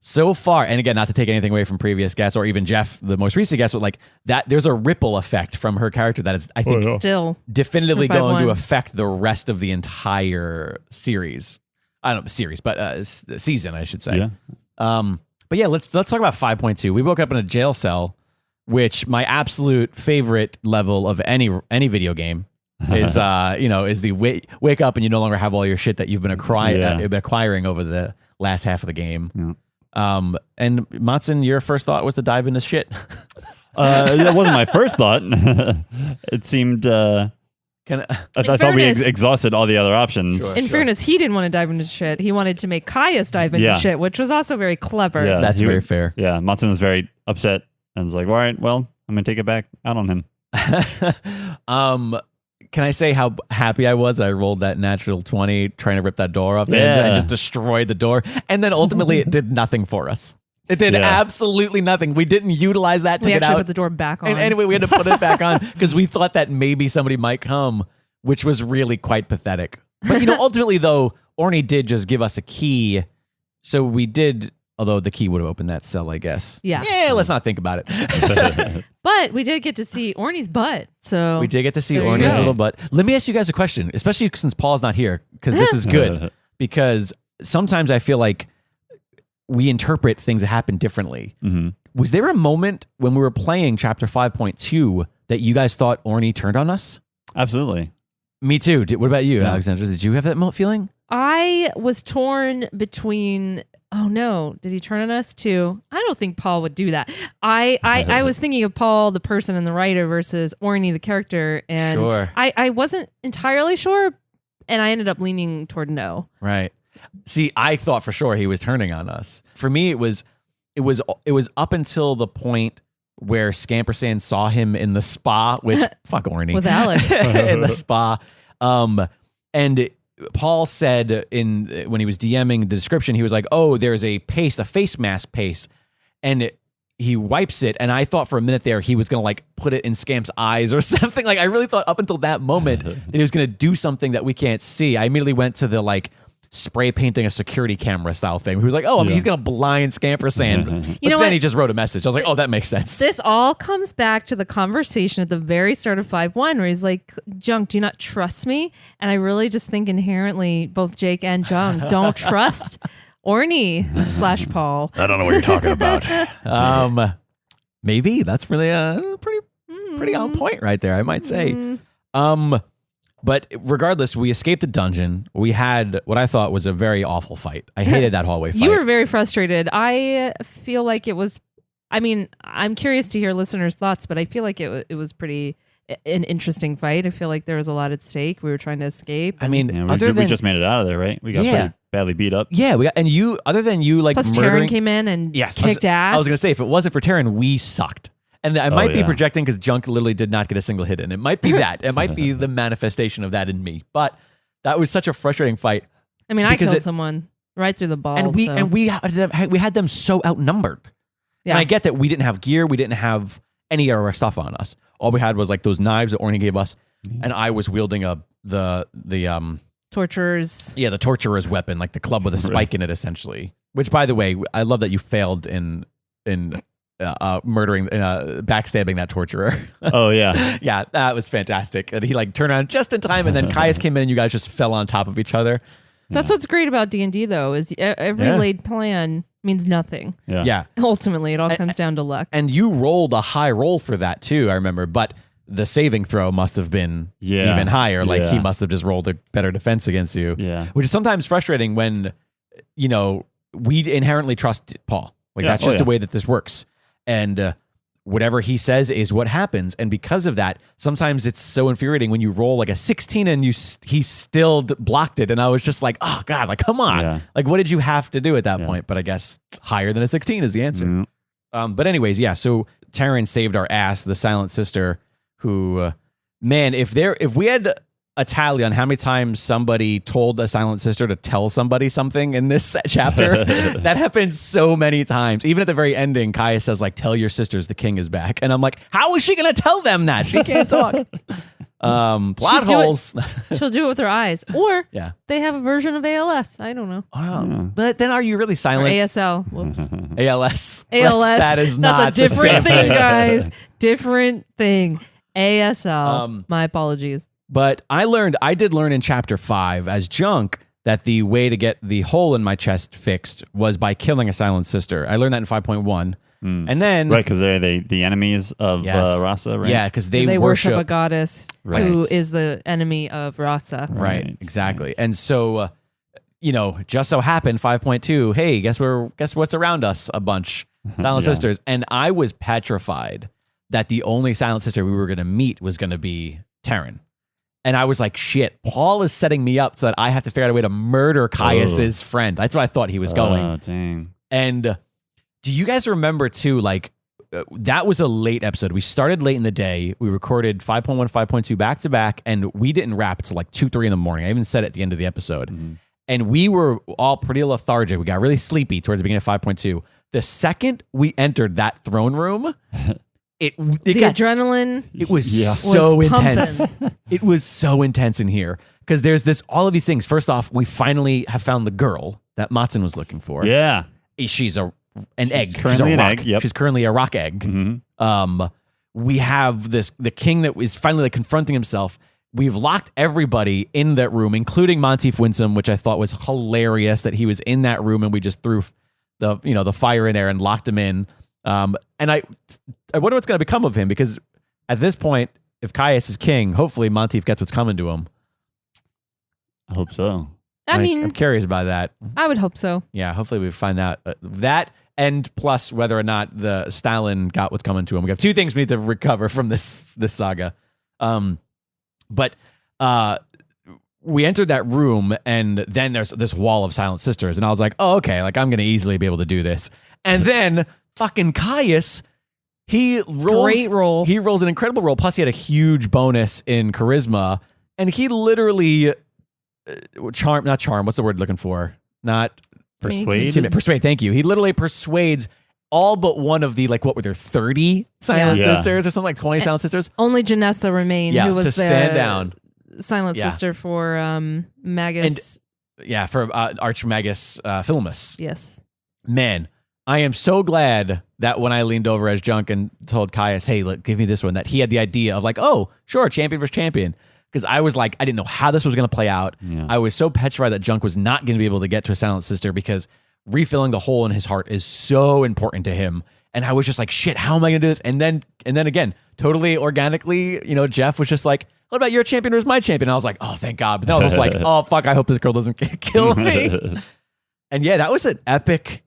So far, and again, not to take anything away from previous guests or even Jeff, the most recent guest, but that there's a ripple effect from her character that is, I think, still definitively going to affect the rest of the entire series. I don't know, series, but season, I should say. Yeah. But yeah, let's talk about 5.2. We woke up in a jail cell, which my absolute favorite level of any video game is is the wake up and you no longer have all your shit that you've been acquiring over the last half of the game. Yeah. And Madsen, your first thought was to dive into shit. That wasn't my first thought. It seemed I thought we exhausted all the other options. In fairness, he didn't want to dive into shit. He wanted to make Caius dive into shit, which was also very clever. Yeah, that's very fair. Yeah, Madsen was very upset and was like, all right, well, I'm going to take it back out on him. Can I say how happy I was that I rolled that natural 20 trying to rip that door off the engine and just destroyed the door? And then ultimately it did nothing for us. It did absolutely nothing. We didn't utilize that to get out. We actually put the door back on. And anyway, we had to put it back on because we thought that maybe somebody might come, which was really quite pathetic. But ultimately though, Orny did just give us a key. So we did, although the key would have opened that cell, I guess. Yeah. Yeah, let's not think about it. But we did get to see Orny's butt. So we did get to see Orny's little butt. Let me ask you guys a question, especially since Paul's not here, because this is good. Because sometimes I feel like we interpret things that happen differently. Mm-hmm. Was there a moment when we were playing Chapter 5.2 that you guys thought Orny turned on us? Absolutely. Me too. What about you, Alexandra? Did you have that feeling? I was torn between oh no, did he turn on us too? I don't think Paul would do that. I was thinking of Paul, the person and the writer, versus Orny, the character. And Sure. I wasn't entirely sure, and I ended up leaning toward no. Right. See, I thought for sure he was turning on us. For me, it was up until the point where Scampersand saw him in the spa, which fuck Orny. With Alex. In the spa. And Paul said when he was DMing the description, he was like, oh, there's a paste, a face mask paste. And he wipes it. And I thought for a minute there, he was going to like put it in Scamp's eyes or something. Like I really thought up until that moment that he was going to do something that we can't see. I immediately went to the like spray painting a security camera style thing. He was like, oh, he's going to blind Scampersand. But then he just wrote a message. I was like, oh, that makes sense. This all comes back to the conversation at the very start of 5-1 where he's like, Junk, do you not trust me? And I really just think inherently both Jake and Junk don't trust Orny / Paul. I don't know what you're talking about. Maybe that's really pretty on point right there, I might say. But regardless, we escaped the dungeon. We had what I thought was a very awful fight. I hated that hallway fight. You were very frustrated. I feel like it was, I mean, I'm curious to hear listeners' thoughts, but I feel like it was pretty an interesting fight. I feel like there was a lot at stake. We were trying to escape. I mean, we just made it out of there, right? We got pretty badly beat up. Yeah, other than you like plus murdering. Taryn came in and kicked ass. I was going to say, if it wasn't for Taryn, we sucked. And I might be projecting because Junk literally did not get a single hit in. It might be that. It might be the manifestation of that in me. But that was such a frustrating fight. I mean, I killed someone right through the balls. And we had them so outnumbered. Yeah. And I get that we didn't have gear. We didn't have any of our stuff on us. All we had was like those knives that Orny gave us. And I was wielding the torturer's. Yeah, the torturer's weapon, like the club with a spike in it, essentially. Which, by the way, I love that you failed in murdering, backstabbing that torturer. Oh yeah, yeah, that was fantastic. And he like turned around just in time, and then Caius came in, and you guys just fell on top of each other. That's what's great about D&D, though, is every laid plan means nothing. Yeah. Ultimately, it all comes down to luck. And you rolled a high roll for that too, I remember. But the saving throw must have been even higher. Like he must have just rolled a better defense against you. Yeah, which is sometimes frustrating when we inherently trust Paul. Like that's just the way that this works. And whatever he says is what happens. And because of that, sometimes it's so infuriating when you roll like a 16 and he still blocked it. And I was just like, oh God, like, come on. Yeah. Like, what did you have to do at that point? But I guess higher than a 16 is the answer. Mm-hmm. But anyways, so Taryn saved our ass, the Silent Sister, who, man, if we had a tally on how many times somebody told a Silent Sister to tell somebody something in this chapter, that happens so many times. Even at the very ending, Kaya says, like, tell your sisters the king is back. And I'm like, how is she going to tell them that? She can't talk. Plot holes. She'll do it with her eyes. Or they have a version of ALS. I don't know. But then are you really silent? Or ASL. Whoops. ALS. That is not That's a different the thing, guys. Different thing. ASL. My apologies. But I did learn in chapter 5 as Junk that the way to get the hole in my chest fixed was by killing a Silent Sister. I learned that in 5.1. And then because they're the enemies of Rasa, right? Yeah, because they worship a goddess who is the enemy of Rasa. Right, exactly. Right. And so, just so happened 5.2. Hey, guess what's around us? A bunch Silent Sisters, and I was petrified that the only Silent Sister we were going to meet was going to be Taryn. And I was like, shit, Paul is setting me up so that I have to figure out a way to murder Caius's friend. That's what I thought he was going. Oh, dang. And do you guys remember, too, like, that was a late episode. We started late in the day. We recorded 5.1, 5.2 back to back, and we didn't wrap till like 2, 3 in the morning. I even said it at the end of the episode. Mm-hmm. And we were all pretty lethargic. We got really sleepy towards the beginning of 5.2. The second we entered that throne room... The adrenaline. It was so intense. It was so intense in here because there's all of these things. First off, we finally have found the girl that Matson was looking for. Yeah, she's an egg. She's a rock. Egg. Yep. She's currently a rock egg. Mm-hmm. We have the king that is finally like confronting himself. We've locked everybody in that room, including Monteith Winsome, which I thought was hilarious that he was in that room and we just threw the fire in there and locked him in. And I wonder what's going to become of him because at this point, if Caius is king, hopefully Monteith gets what's coming to him. I hope so. I mean, I'm curious about that. I would hope so. Yeah, hopefully we find out that, and plus whether or not the Stalin got what's coming to him. We have two things we need to recover from this saga. But we entered that room, and then there's this wall of Silent Sisters, and I was like, oh, okay, like I'm going to easily be able to do this. And then fucking Caius, he rolls, Great roll. He rolls an incredible roll. Plus, he had a huge bonus in charisma, and he literally not charm. What's the word looking for? Not Persuade. Persuade. Thank you. He literally persuades all but one of the, like, what were there, 30 Silent Sisters or something, like 20 Silent Sisters? Only Janessa remained, who was to stand down. Silent Sister for Magus. And, for Archmagus Philemus. Yes. Man, I am so glad that when I leaned over as Junk and told Caius, hey, look, give me this one, that he had the idea of like, oh, sure, champion versus champion. Because I was like, I didn't know how this was going to play out. Yeah. I was so petrified that Junk was not going to be able to get to a Silent Sister because refilling the hole in his heart is so important to him. And I was just like, shit, how am I going to do this? And then again, totally organically, Jeff was just like, what about your champion versus my champion? And I was like, oh, thank God. But then I was just like, oh, fuck, I hope this girl doesn't kill me. And yeah, that was an epic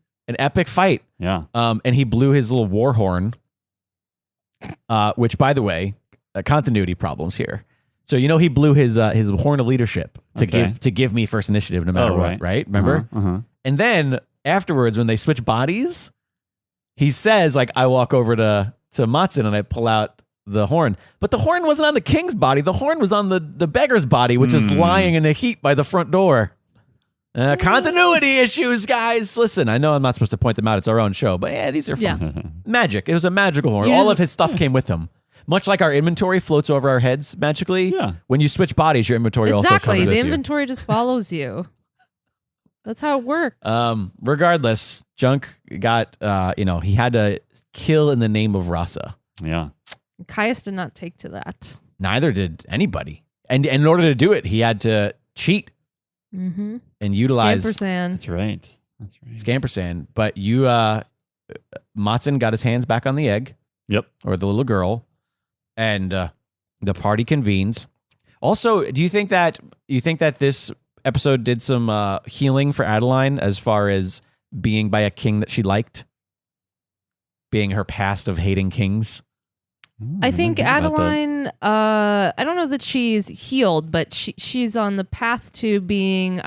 fight. Yeah. And he blew his little war horn, which, by the way, continuity problems here. So he blew his horn of leadership to give me first initiative no matter what, right? Remember? Uh-huh. And then afterwards, when they switch bodies, he says, like, I walk over to Matsun and I pull out the horn. But the horn wasn't on the king's body. The horn was on the beggar's body, which is lying in a heap by the front door. Continuity issues, guys. Listen, I know I'm not supposed to point them out. It's our own show. But yeah, these are fun. Yeah. Magic. It was a magical horn. All of his stuff came with him. Much like our inventory floats over our heads magically. Yeah. When you switch bodies, your inventory also comes with you. The inventory just follows you. That's how it works. Regardless, Junk got, he had to kill in the name of Rasa. Yeah. Caius did not take to that. Neither did anybody. And in order to do it, he had to cheat and utilize. Scampersand. That's right. Scampersand. But Matsun got his hands back on the egg. Yep. Or the little girl. And the party convenes. Also, do you think that this episode did some healing for Adeline as far as being by a king that she liked? Being her past of hating kings? I think Adeline, I don't know that she's healed, but she's on the path to being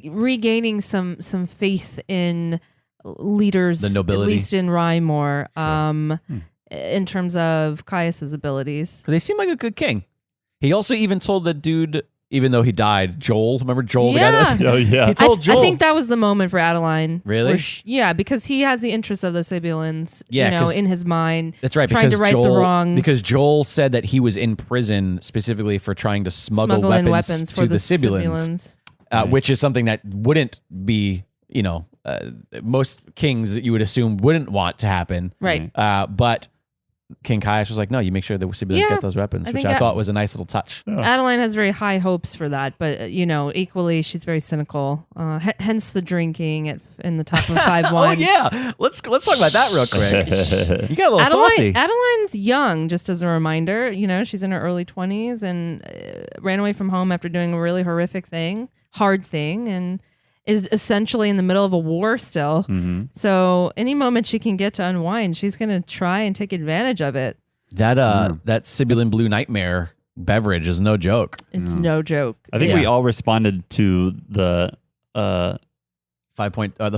regaining some faith in leaders, the nobility, at least in Rymore, in terms of Caius's abilities. They seem like a good king. He also even told the dude, even though he died, Joel. Remember Joel? Yeah. The guy that was, he told Joel. I think that was the moment for Adeline. Really? Because he has the interests of the Sibylines, Yeah, in his mind. That's right. Trying to right the wrongs. Because Joel said that he was in prison specifically for trying to smuggle weapons to the Sibylines. Which is something that wouldn't be, most kings that you would assume wouldn't want to happen. Right. But King Caius was like, no, you make sure the Sibylines get those weapons, which I thought was a nice little touch. Adeline has very high hopes for that, but, equally, she's very cynical. Hence the drinking in the top of 5-1. Oh, yeah. Let's talk about that real quick. You got a little saucy. Adeline's young, just as a reminder. She's in her early 20s and ran away from home after doing a really horrific hard thing, and is essentially in the middle of a war still. Mm-hmm. So any moment she can get to unwind, she's going to try and take advantage of it. That Sibyllin Blue Nightmare beverage is no joke. It's no joke. I think we all responded to the the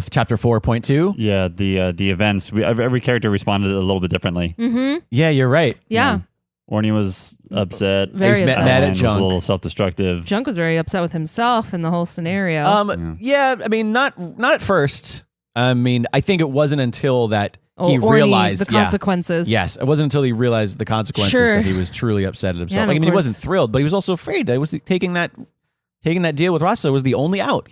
chapter 4.2. Yeah, the events. Every character responded a little bit differently. Mm-hmm. Yeah, you're right. Yeah. Orny was upset. Very upset. Mad at Junk. Was a little self-destructive. Junk was very upset with himself in the whole scenario. I mean, not at first. I mean, I think it wasn't until that he realized the consequences. Yes, it wasn't until he realized the consequences that he was truly upset at himself. Yeah, he wasn't thrilled, but he was also afraid that taking that deal with Rasa was the only out.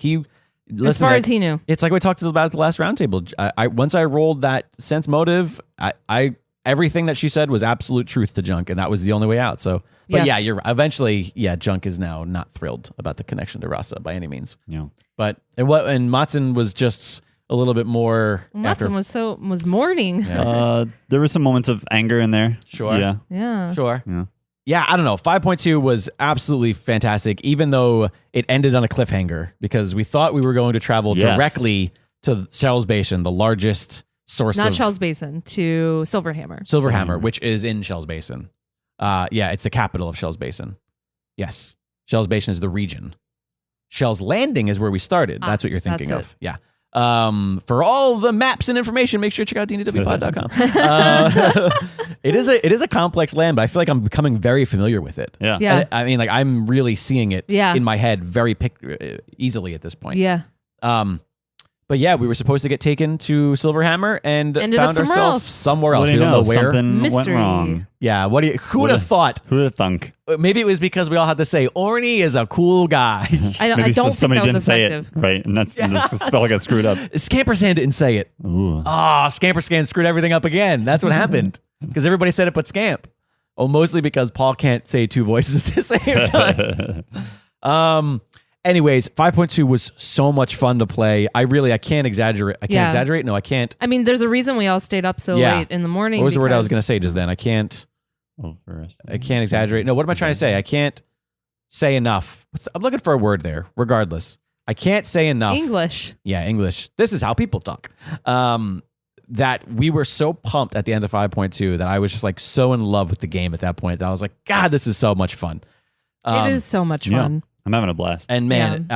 As far as he knew. It's like we talked about at the last roundtable. Once I rolled that sense motive, everything that she said was absolute truth to Junk, and that was the only way out. So, but eventually, Junk is now not thrilled about the connection to Rasa by any means. Yeah. But and Matsun was just a little bit more. Matsun was mourning. Yeah. There were some moments of anger in there. Sure. Yeah. Yeah. Sure. Yeah. yeah, I don't know. 5.2 was absolutely fantastic, even though it ended on a cliffhanger because we thought we were going to travel directly to Shell's Basin, the largest source Not of Shell's Basin, to Silverhammer. Silverhammer, which is in Shell's Basin. Yeah, it's the capital of Shell's Basin. Yes. Shell's Basin is the region. Shell's Landing is where we started. That's what you're thinking of. Yeah. For all the maps and information, make sure to check out D&DWpod.com. It is a complex land, but I feel like I'm becoming very familiar with it. Yeah. I mean, like I'm really seeing it in my head very easily at this point. Yeah. But yeah, we were supposed to get taken to Silverhammer and Ended found up ourselves somewhere else. What do We you don't know? know where. Something Mystery. went wrong. Yeah, who would have thought? Who would have thunk? Maybe it was because we all had to say Orny is a cool guy. I Maybe don't think somebody that didn't was say it effective. right, and that's the spell got screwed up. Scampersand didn't say it. Ooh. Scamperscan screwed everything up again. That's what happened. Because everybody said it but Scamp. Oh, mostly because Paul can't say two voices at the same time. Anyways, 5.2 was so much fun to play. I can't exaggerate. I can't exaggerate. No, I can't. I mean, there's a reason we all stayed up so late in the morning. What was the word I was going to say just then? I can't exaggerate. No, what am I trying to say? I can't say enough. I'm looking for a word there, regardless. I can't say enough. English. Yeah, English. This is how people talk. That we were so pumped at the end of 5.2 that I was just like so in love with the game at that point that I was like, God, this is so much fun. It is so much fun. I'm having a blast. And man,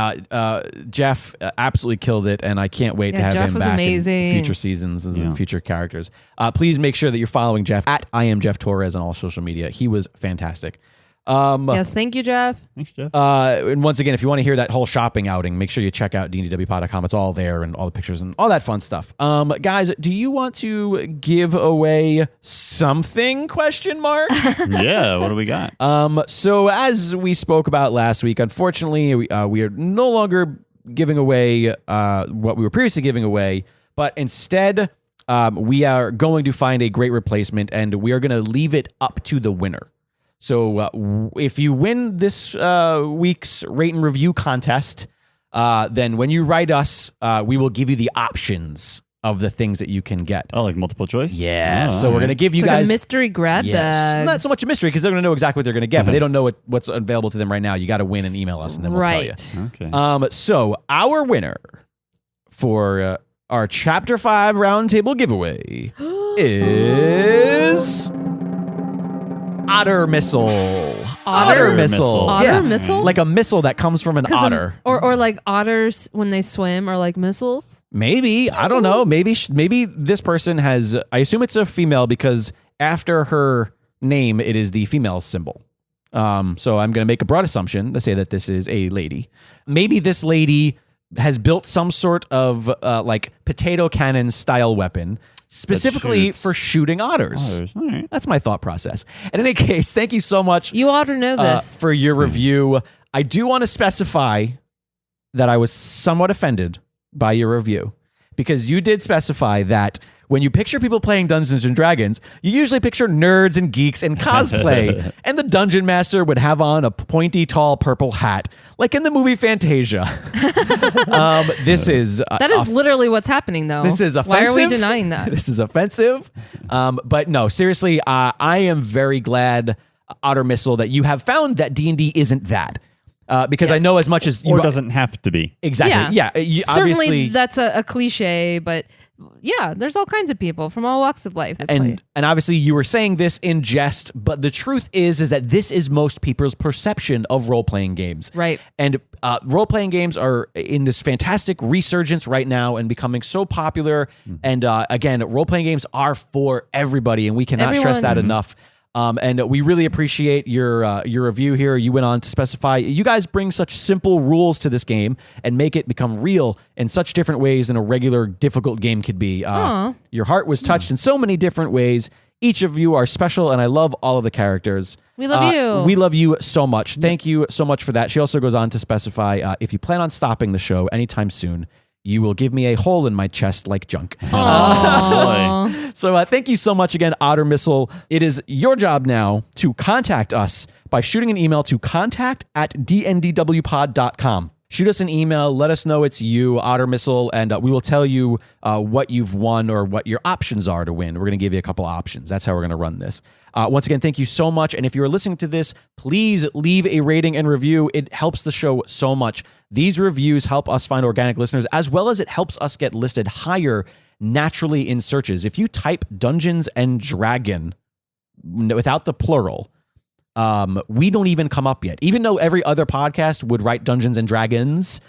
Jeff absolutely killed it, and I can't wait to have Jeff him was back amazing. in future seasons and future characters. Please make sure that you're following Jeff at I am Jeff Torres on all social media. He was fantastic. Yes, thank you, Jeff. Thanks, Jeff. And once again, if you want to hear that whole shopping outing, make sure you check out D&DWpod.com. It's all there and all the pictures and all that fun stuff. Guys, do you want to give away something? ? Yeah, what do we got? So as we spoke about last week, unfortunately, we are no longer giving away what we were previously giving away, but instead, we are going to find a great replacement, and we are going to leave it up to the winner. So if you win this week's rate and review contest, then when you write us, we will give you the options of the things that you can get. Oh, like multiple choice? Yeah. So we're going to give you It's like guys a mystery grab bag. Not so much a mystery because they're going to know exactly what they're going to get, but they don't know what's available to them right now. You got to win and email us, and then we'll tell you. Okay. So our winner for our Chapter 5 Roundtable giveaway is Otter Missile. Otter Missile. Otter Yeah. missile? Like a missile that comes from an otter. Or like otters when they swim are like missiles. Maybe. I don't know. Maybe this person has, I assume it's a female because after her name, it is the female symbol. So I'm going to make a broad assumption to say that this is a lady. Maybe this lady has built some sort of like potato cannon style weapon specifically for shooting otters. All right. That's my thought process. In any case, thank you so much You ought to know this. for your review. I do want to specify that I was somewhat offended by your review because you did specify that when you picture people playing Dungeons and Dragons, you usually picture nerds and geeks and cosplay, and the dungeon master would have on a pointy, tall purple hat, like in the movie Fantasia. This is that is literally what's happening, though. This is offensive. Why are we denying that? This is offensive. But no, seriously, I am very glad, Otter Missile, that you have found that D&D isn't that. Because I know as much as you... Or doesn't have to be. Exactly. Yeah. Certainly Obviously, that's a cliche, but yeah, there's all kinds of people from all walks of life that play. And obviously you were saying this in jest, but the truth is that this is most people's perception of role-playing games. Right. And role-playing games are in this fantastic resurgence right now and becoming so popular. And again, role-playing games are for everybody, and we cannot stress that enough. And we really appreciate your review here. You went on to specify, you guys bring such simple rules to this game and make it become real in such different ways than a regular difficult game could be. Your heart was touched in so many different ways. Each of you are special, and I love all of the characters. We love you. We love you so much. Thank you so much for that. She also goes on to specify, if you plan on stopping the show anytime soon, you will give me a hole in my chest like junk. So thank you so much again, Otter Missile. It is your job now to contact us by shooting an email to contact@dndwpod.com. shoot us an email. Let us know it's you, Otter Missile, and we will tell you what you've won or what your options are to win. We're going to give you a couple options. That's how we're going to run this. Once again, thank you so much. And if you're listening to this, please leave a rating and review. It helps the show so much. These reviews help us find organic listeners, as well as it helps us get listed higher naturally in searches. If you type Dungeons and Dragon without the plural, we don't even come up yet. Even though every other podcast would write Dungeons and Dragons,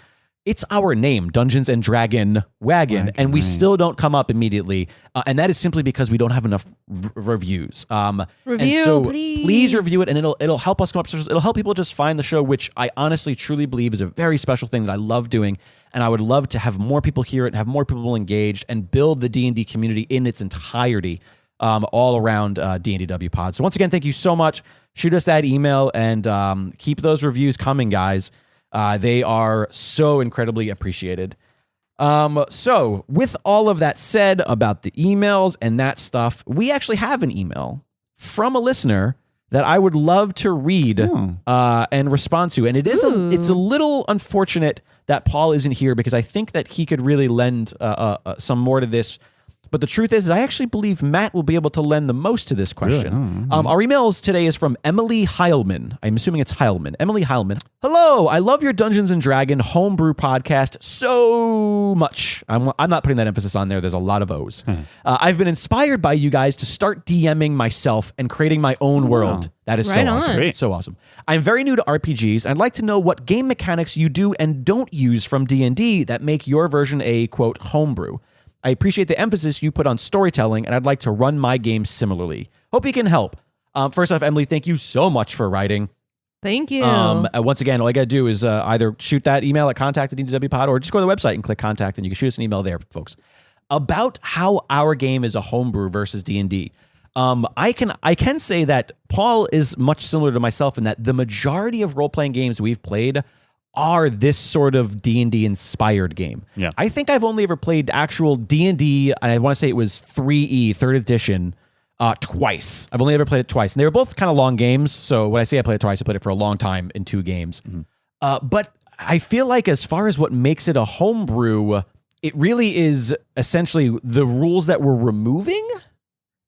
it's our name, Dungeons and Dragon Wagon, and we still don't come up immediately. And that is simply because we don't have enough reviews. Review, and so please review it, and it'll help us come up. It'll help people just find the show, which I honestly, truly believe is a very special thing that I love doing. And I would love to have more people hear it, and have more people engaged, and build the D&D community in its entirety all around D&DW Pod. So once again, thank you so much. Shoot us that email, and keep those reviews coming, guys. They are so incredibly appreciated. So with all of that said about the emails and that stuff, we actually have an email from a listener that I would love to read and respond to. And it's a little unfortunate that Paul isn't here, because I think that he could really lend some more to this. But the truth is I actually believe Matt will be able to lend the most to this question. Really? Our emails today is from Emily Heilman. I'm assuming it's Heilman. Emily Heilman. Hello, I love your Dungeons & Dragon homebrew podcast so much. I'm not putting that emphasis on there. There's a lot of O's. I've been inspired by you guys to start DMing myself and creating my own world. That is so awesome. Great. So awesome. I'm very new to RPGs. I'd like to know what game mechanics you do and don't use from D&D that make your version a, quote, homebrew. I appreciate the emphasis you put on storytelling, and I'd like to run my game similarly. Hope you can help. First off, Emily, thank you so much for writing. Thank you. Once again, all you got to do is either shoot that email at contact@D&DW or just go to the website and click contact, and you can shoot us an email there, folks. About how our game is a homebrew versus D&D. I can say that Paul is much similar to myself in that the majority of role-playing games we've played are this sort of D&D inspired game. Yeah. I think I've only ever played actual D&D, and I want to say it was 3E, 3rd edition, twice. I've only ever played it twice. And they were both kind of long games, so when I say I played it twice, I played it for a long time in 2 games. But I feel like as far as what makes it a homebrew, it really is essentially the rules that we're removing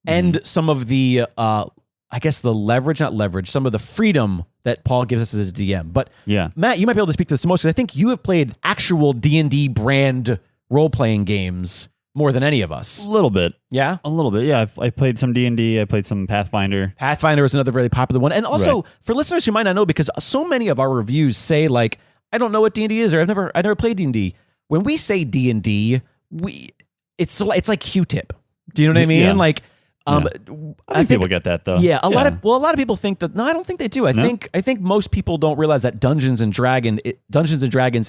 and some of the, I guess some of the freedom that Paul gives us as a DM. But Matt, you might be able to speak to this most, because I think you have played actual D&D brand role-playing games more than any of us. A little bit. Yeah? A little bit, yeah. I played some D&D. I played some Pathfinder. Pathfinder is another very popular one. And also, for listeners who might not know, because so many of our reviews say, like, I don't know what D&D is, or I've never played D&D. When we say D&D, it's like Q-tip. Do you know what I mean? Yeah. Like, I think people get that though. Yeah, a lot of people think that. No, I don't think they do. I think most people don't realize that Dungeons and Dragons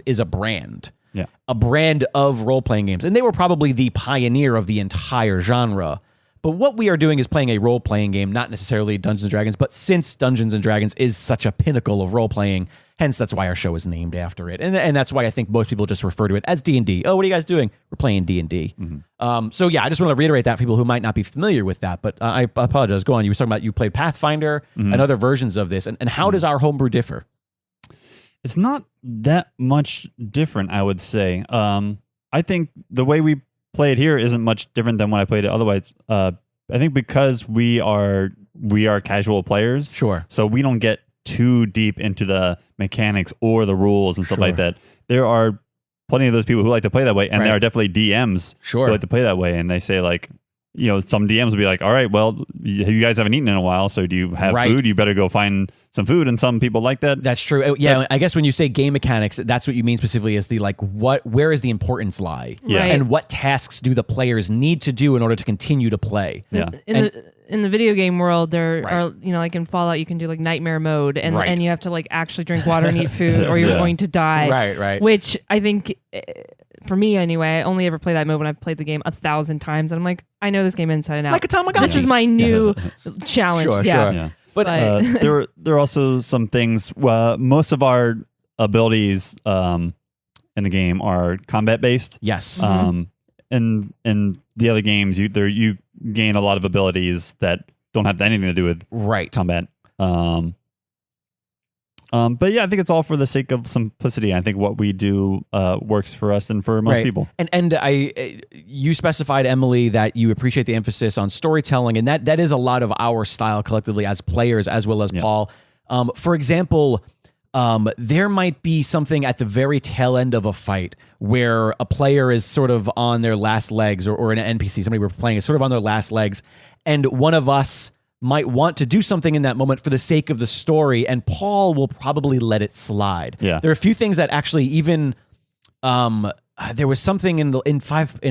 is a brand. Yeah, a brand of role playing games, and they were probably the pioneer of the entire genre. But what we are doing is playing a role playing game, not necessarily Dungeons and Dragons. But since Dungeons and Dragons is such a pinnacle of role playing, hence that's why our show is named after it, and that's why I think most people just refer to it as D&D. Oh, what are you guys doing? We're playing D&D. So yeah, I just want to reiterate that for people who might not be familiar with that. But I apologize. Go on. You were talking about you played Pathfinder and other versions of this, and how does our homebrew differ? It's not that much different, I would say. I think the way we play it here isn't much different than when I played it otherwise. I think because we are casual players, sure. So we don't get too deep into the mechanics or the rules and stuff like that. There are plenty of those people who like to play that way, and there are definitely DMs who like to play that way, and they say like, some DMs will be like, all right, well, you guys haven't eaten in a while, so do you have food? You better go find some food, and some people like that. That's true. Yeah, I guess when you say game mechanics, that's what you mean specifically is the where is the importance lie? Yeah. And what tasks do the players need to do in order to continue to play? Yeah. In the video game world, there are, like in Fallout, you can do like nightmare mode, and you have to like actually drink water and eat food, or you're going to die. Right. Which I think, for me anyway, I only ever play that mode when I've played the game 1,000 times, and I'm like, I know this game inside and out. Like a Tamagotchi. This is my new challenge. Sure. Yeah. But there are also some things. Most of our abilities in the game are combat based. Yes. In the other games, you gain a lot of abilities that don't have anything to do with combat. But yeah, I think it's all for the sake of simplicity. I think what we do works for us and for most people. And you specified, Emily, that you appreciate the emphasis on storytelling, and that is a lot of our style collectively as players, as well as Paul. For example, there might be something at the very tail end of a fight where a player is sort of on their last legs, or an NPC, somebody we're playing is sort of on their last legs, and one of us might want to do something in that moment for the sake of the story, and Paul will probably let it slide. Yeah. There are a few things that actually even there was something in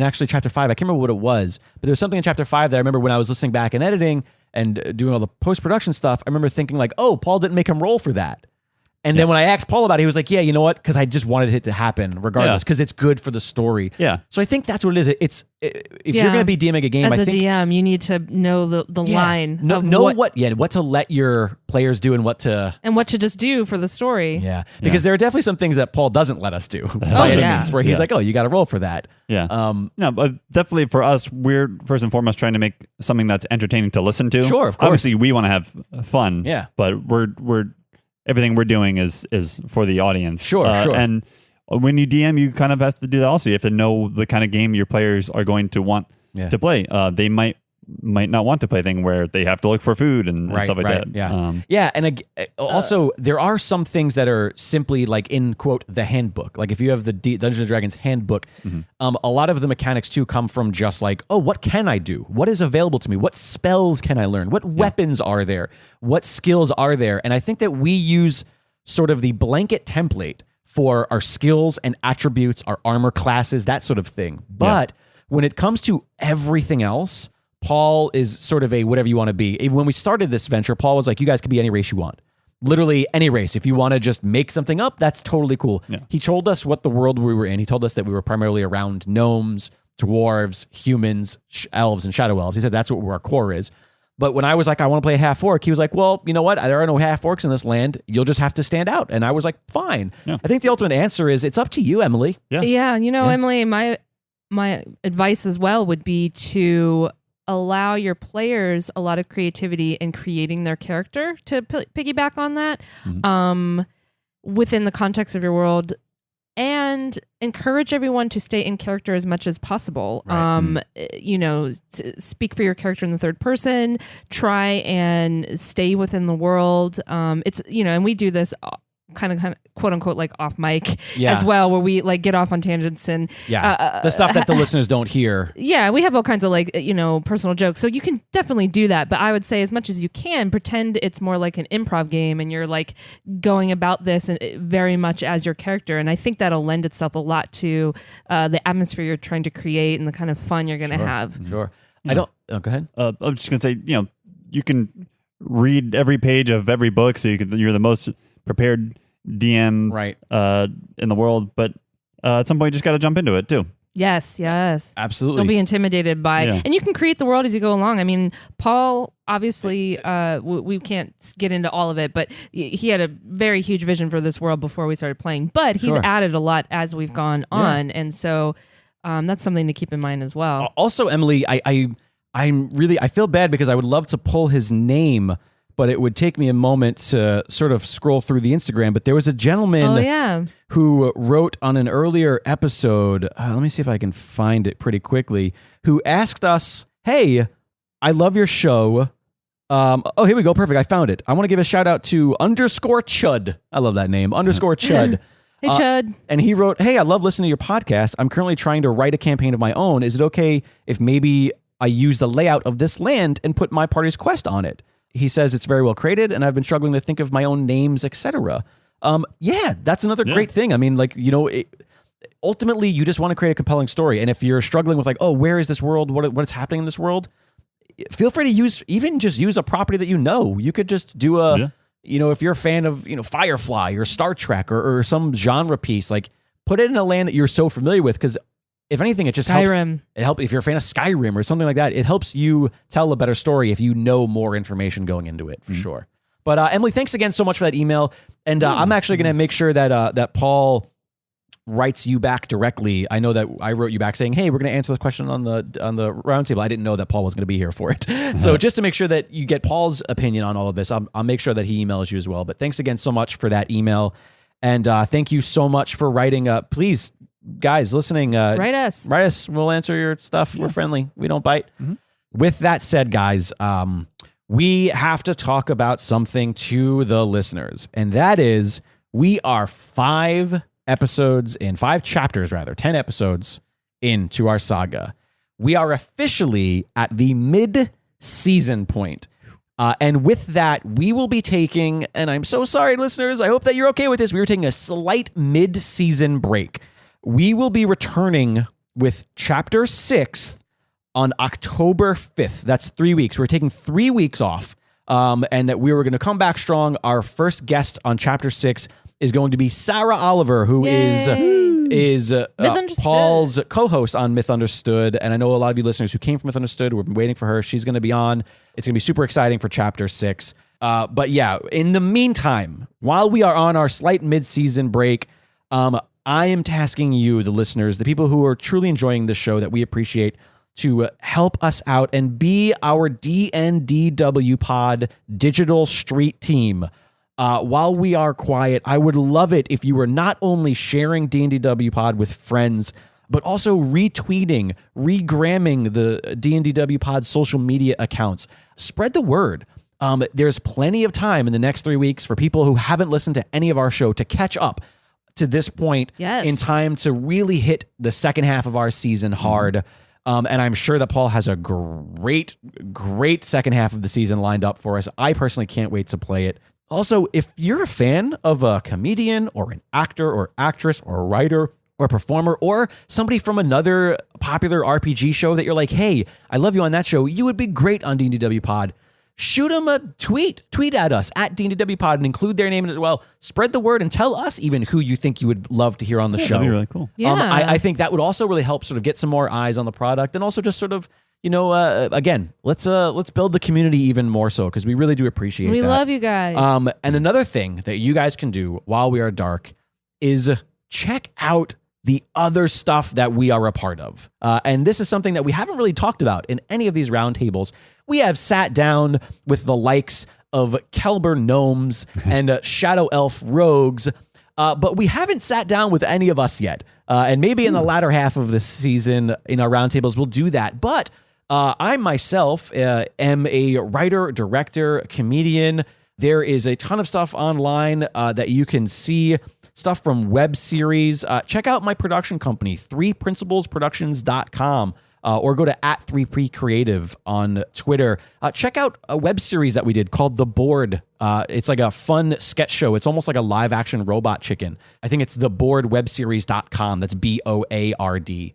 actually chapter 5, I can't remember what it was, but there was something in chapter 5 that I remember when I was listening back and editing and doing all the post-production stuff, I remember thinking like, oh, Paul didn't make him roll for that. And then when I asked Paul about it, he was like, yeah, you know what? Because I just wanted it to happen regardless, because it's good for the story. Yeah. So I think that's what it is. If you're going to be DMing a game, as I a think, DM, you need to know the line. Know what to let your players do and what to just do for the story. Yeah. Because there are definitely some things that Paul doesn't let us do by any means, where he's like, oh, you got to roll for that. Yeah. No, but definitely for us, we're first and foremost trying to make something that's entertaining to listen to. Sure, of course. Obviously, we want to have fun. Yeah. But we're everything we're doing is for the audience. Sure. And when you DM, you kind of have to do that also. You have to know the kind of game your players are going to want to play. They might not want to play a thing where they have to look for food and stuff like that. Yeah. And also, there are some things that are simply like in, quote, the handbook. Like if you have the Dungeons & Dragons handbook, a lot of the mechanics too come from just like, oh, what can I do? What is available to me? What spells can I learn? What weapons are there? What skills are there? And I think that we use sort of the blanket template for our skills and attributes, our armor classes, that sort of thing. But when it comes to everything else, Paul is sort of a whatever you want to be. When we started this venture, Paul was like, you guys could be any race you want. Literally any race. If you want to just make something up, that's totally cool. Yeah. He told us what the world we were in. He told us that we were primarily around gnomes, dwarves, humans, elves, and shadow elves. He said that's what our core is. But when I was like, I want to play a half orc, he was like, well, you know what? There are no half orcs in this land. You'll just have to stand out. And I was like, fine. Yeah. I think the ultimate answer is it's up to you, Emily. Yeah. Emily, my advice as well would be to allow your players a lot of creativity in creating their character, to piggyback on that within the context of your world, and encourage everyone to stay in character as much as possible. Right. Speak for your character in the third person, try and stay within the world. It's, and we do this kind of quote unquote like off mic as well, where we like get off on tangents and the stuff that the listeners don't hear. Yeah, we have all kinds of like personal jokes, so you can definitely do that. But I would say as much as you can, pretend it's more like an improv game, and you're like going about this very much as your character. And I think that'll lend itself a lot to the atmosphere you're trying to create and the kind of fun you're going to have. Sure. I don't. Oh, go ahead. I'm just going to say, you can read every page of every book, so you're the most prepared DM in the world, but at some point you just got to jump into it too. Yes, absolutely. Don't be intimidated by, and you can create the world as you go along. I mean, Paul, obviously, we can't get into all of it, but he had a very huge vision for this world before we started playing. But he's added a lot as we've gone on, and so that's something to keep in mind as well. Also, Emily, I feel bad because I would love to pull his name, but it would take me a moment to sort of scroll through the Instagram. But there was a gentleman who wrote on an earlier episode, let me see if I can find it pretty quickly, who asked us, hey, I love your show. Here we go. Perfect. I found it. I want to give a shout out to _Chud. I love that name. _Chud. Hey, Chud. And he wrote, hey, I love listening to your podcast. I'm currently trying to write a campaign of my own. Is it okay if maybe I use the layout of this land and put my party's quest on it? He says it's very well created, and I've been struggling to think of my own names, etc. That's another great thing. I mean, ultimately, you just want to create a compelling story. And if you're struggling with like, oh, where is this world? What's happening in this world? Feel free to use a property that you know. You could just do if you're a fan of Firefly or Star Trek or some genre piece, like put it in a land that you're so familiar with, because if anything, it just Skyrim. helps. It helps if you're a fan of Skyrim or something like that. It helps you tell a better story if you know more information going into it, for sure. But Emily, thanks again so much for that email. And I'm actually going to make sure that Paul writes you back directly. I know that I wrote you back saying, hey, we're going to answer this question on the roundtable. I didn't know that Paul was going to be here for it. So just to make sure that you get Paul's opinion on all of this, I'll make sure that he emails you as well. But thanks again so much for that email. And thank you so much for writing. Please, guys listening, write us. We'll answer your stuff. Yeah. We're friendly. We don't bite. Mm-hmm. With that said, guys, we have to talk about something to the listeners. And that is, we are 10 episodes into our saga. We are officially at the mid-season point. And with that, we will be taking, and I'm so sorry, listeners, I hope that you're okay with this. We were taking a slight mid-season break. We will be returning with Chapter 6 on October 5th. That's 3 weeks. We're taking 3 weeks off, and that we were going to come back strong. Our first guest on Chapter 6 is going to be Sarah Oliver, who is Paul's co-host on Myth Understood. And I know a lot of you listeners who came from Myth Understood, we've been waiting for her. She's going to be on. It's going to be super exciting for Chapter 6. But yeah, in the meantime, while we are on our slight mid-season break, I am tasking you, the listeners, the people who are truly enjoying this show that we appreciate, to help us out and be our D&DW Pod digital street team. While we are quiet, I would love it if you were not only sharing D&DW Pod with friends, but also retweeting, regramming the D&DW Pod social media accounts. Spread the word. There's plenty of time in the next 3 weeks for people who haven't listened to any of our show to catch up to this point in time to really hit the second half of our season hard. And I'm sure that Paul has a great second half of the season lined up for us. I personally can't wait to play it. Also, if you're a fan of a comedian or an actor or actress or a writer or performer or somebody from another popular RPG show that you're like, hey, I love you on that show, you would be great on D&DW Pod, shoot them a tweet at us at D&DW Pod and include their name in it as well. Spread the word and tell us even who you think you would love to hear on the show. That'd be really cool. Yeah. I think that would also really help sort of get some more eyes on the product and also just sort of, again, let's build the community even more so, because we really do appreciate that. We love you guys. And another thing that you guys can do while we are dark is check out the other stuff that we are a part of. And this is something that we haven't really talked about in any of these roundtables. We have sat down with the likes of Kelber Gnomes and Shadow Elf Rogues, but we haven't sat down with any of us yet. And maybe in the latter half of the season in our roundtables, we'll do that. But I myself am a writer, director, comedian. There is a ton of stuff online that you can see, stuff from web series. Check out my production company, 3principlesproductions.com, or go to @3precreative on Twitter. Check out a web series that we did called The Board. It's like a fun sketch show. It's almost like a live action robot chicken. I think it's theboardwebseries.com. That's BOARD.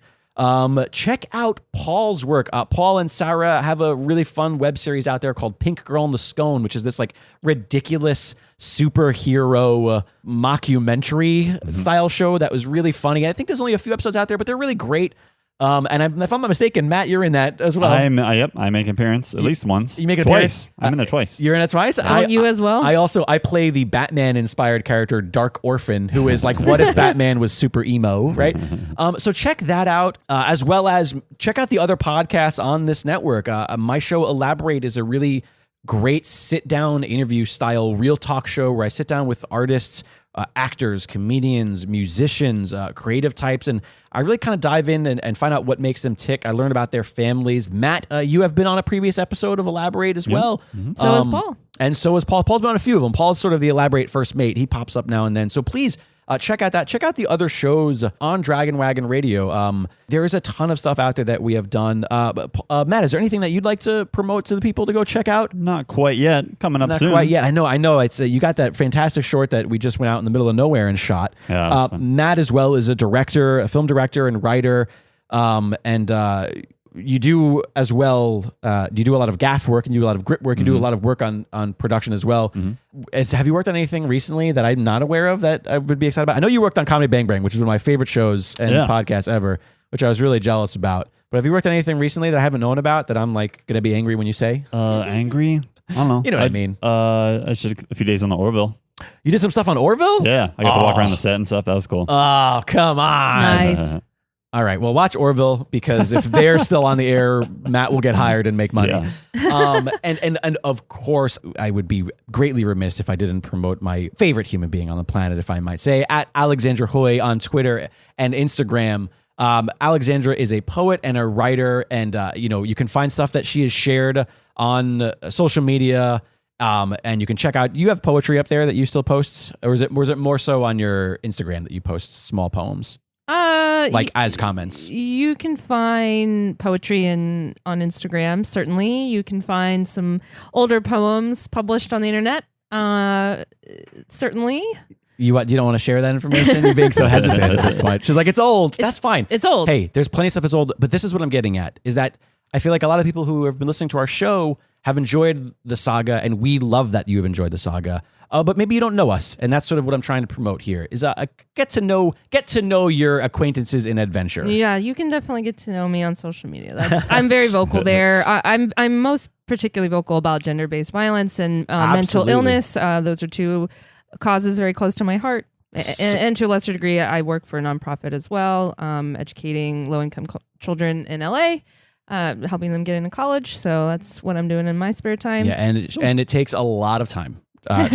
Check out Paul's work. Paul and Sarah have a really fun web series out there called Pink Girl and the Scone, which is this like ridiculous superhero mockumentary style show that was really funny. I think there's only a few episodes out there, but they're really great. And if I'm not mistaken, Matt, you're in that as well. Yep, I make an appearance at least once. You make an twice. appearance? I'm in there twice. You're in it twice? You as well? I play the Batman-inspired character Dark Orphan, who is like, what if Batman was super emo, right? So check that out, as well as check out the other podcasts on this network. My show, Elaborate, is a really great sit-down interview-style real talk show where I sit down with artists, actors, comedians, musicians, creative types, and I really kind of dive in and find out what makes them tick. I learn about their families. Matt, you have been on a previous episode of Elaborate as well. Mm-hmm. So has Paul. And so has Paul. Paul's been on a few of them. Paul's sort of the Elaborate first mate. He pops up now and then. So please check out that. Check out the other shows on Dragon Wagon Radio. There is a ton of stuff out there that we have done. Matt, is there anything that you'd like to promote to the people to go check out? Not quite yet. Coming up soon. Not quite yet. I know. It's you got that fantastic short that we just went out in the middle of nowhere and shot. Yeah, Matt as well is a director, a film director and writer. You do as well. You do a lot of gaff work and you do a lot of grip work. You do a lot of work on production as well. Have you worked on anything recently that I'm not aware of that I would be excited about? I know you worked on Comedy Bang Bang, which is one of my favorite shows and podcasts ever, which I was really jealous about. But have you worked on anything recently that I haven't known about that I'm like going to be angry when you say? Angry? I don't know. You know what I mean? I should a few days on the Orville. You did some stuff on Orville? Yeah, I got to walk around the set and stuff. That was cool. Oh, come on. Nice. All right. Well, watch Orville, because if they're still on the air, Matt will get hired and make money. Yeah. And of course, I would be greatly remiss if I didn't promote my favorite human being on the planet, if I might say, at Alexandra Hoy on Twitter and Instagram. Alexandra is a poet and a writer, and you can find stuff that she has shared on social media. And you can check out. You have poetry up there that you still post, or was it more so on your Instagram that you post small poems? As comments. You can find poetry on Instagram, certainly. You can find some older poems published on the internet, certainly. You don't want to share that information? You're being so hesitant at this point. She's like, it's old. That's fine. It's old. Hey, there's plenty of stuff that's old, but this is what I'm getting at, is that I feel like a lot of people who have been listening to our show have enjoyed the saga, and we love that you've enjoyed the saga. But maybe you don't know us, and that's sort of what I'm trying to promote here. Is get to know your acquaintances in adventure. Yeah, you can definitely get to know me on social media. I'm very vocal there. I'm most particularly vocal about gender-based violence and mental illness. Those are two causes very close to my heart. And to a lesser degree, I work for a nonprofit as well, educating low-income children in LA. Helping them get into college, so that's what I'm doing in my spare time. Yeah, and it takes a lot of time.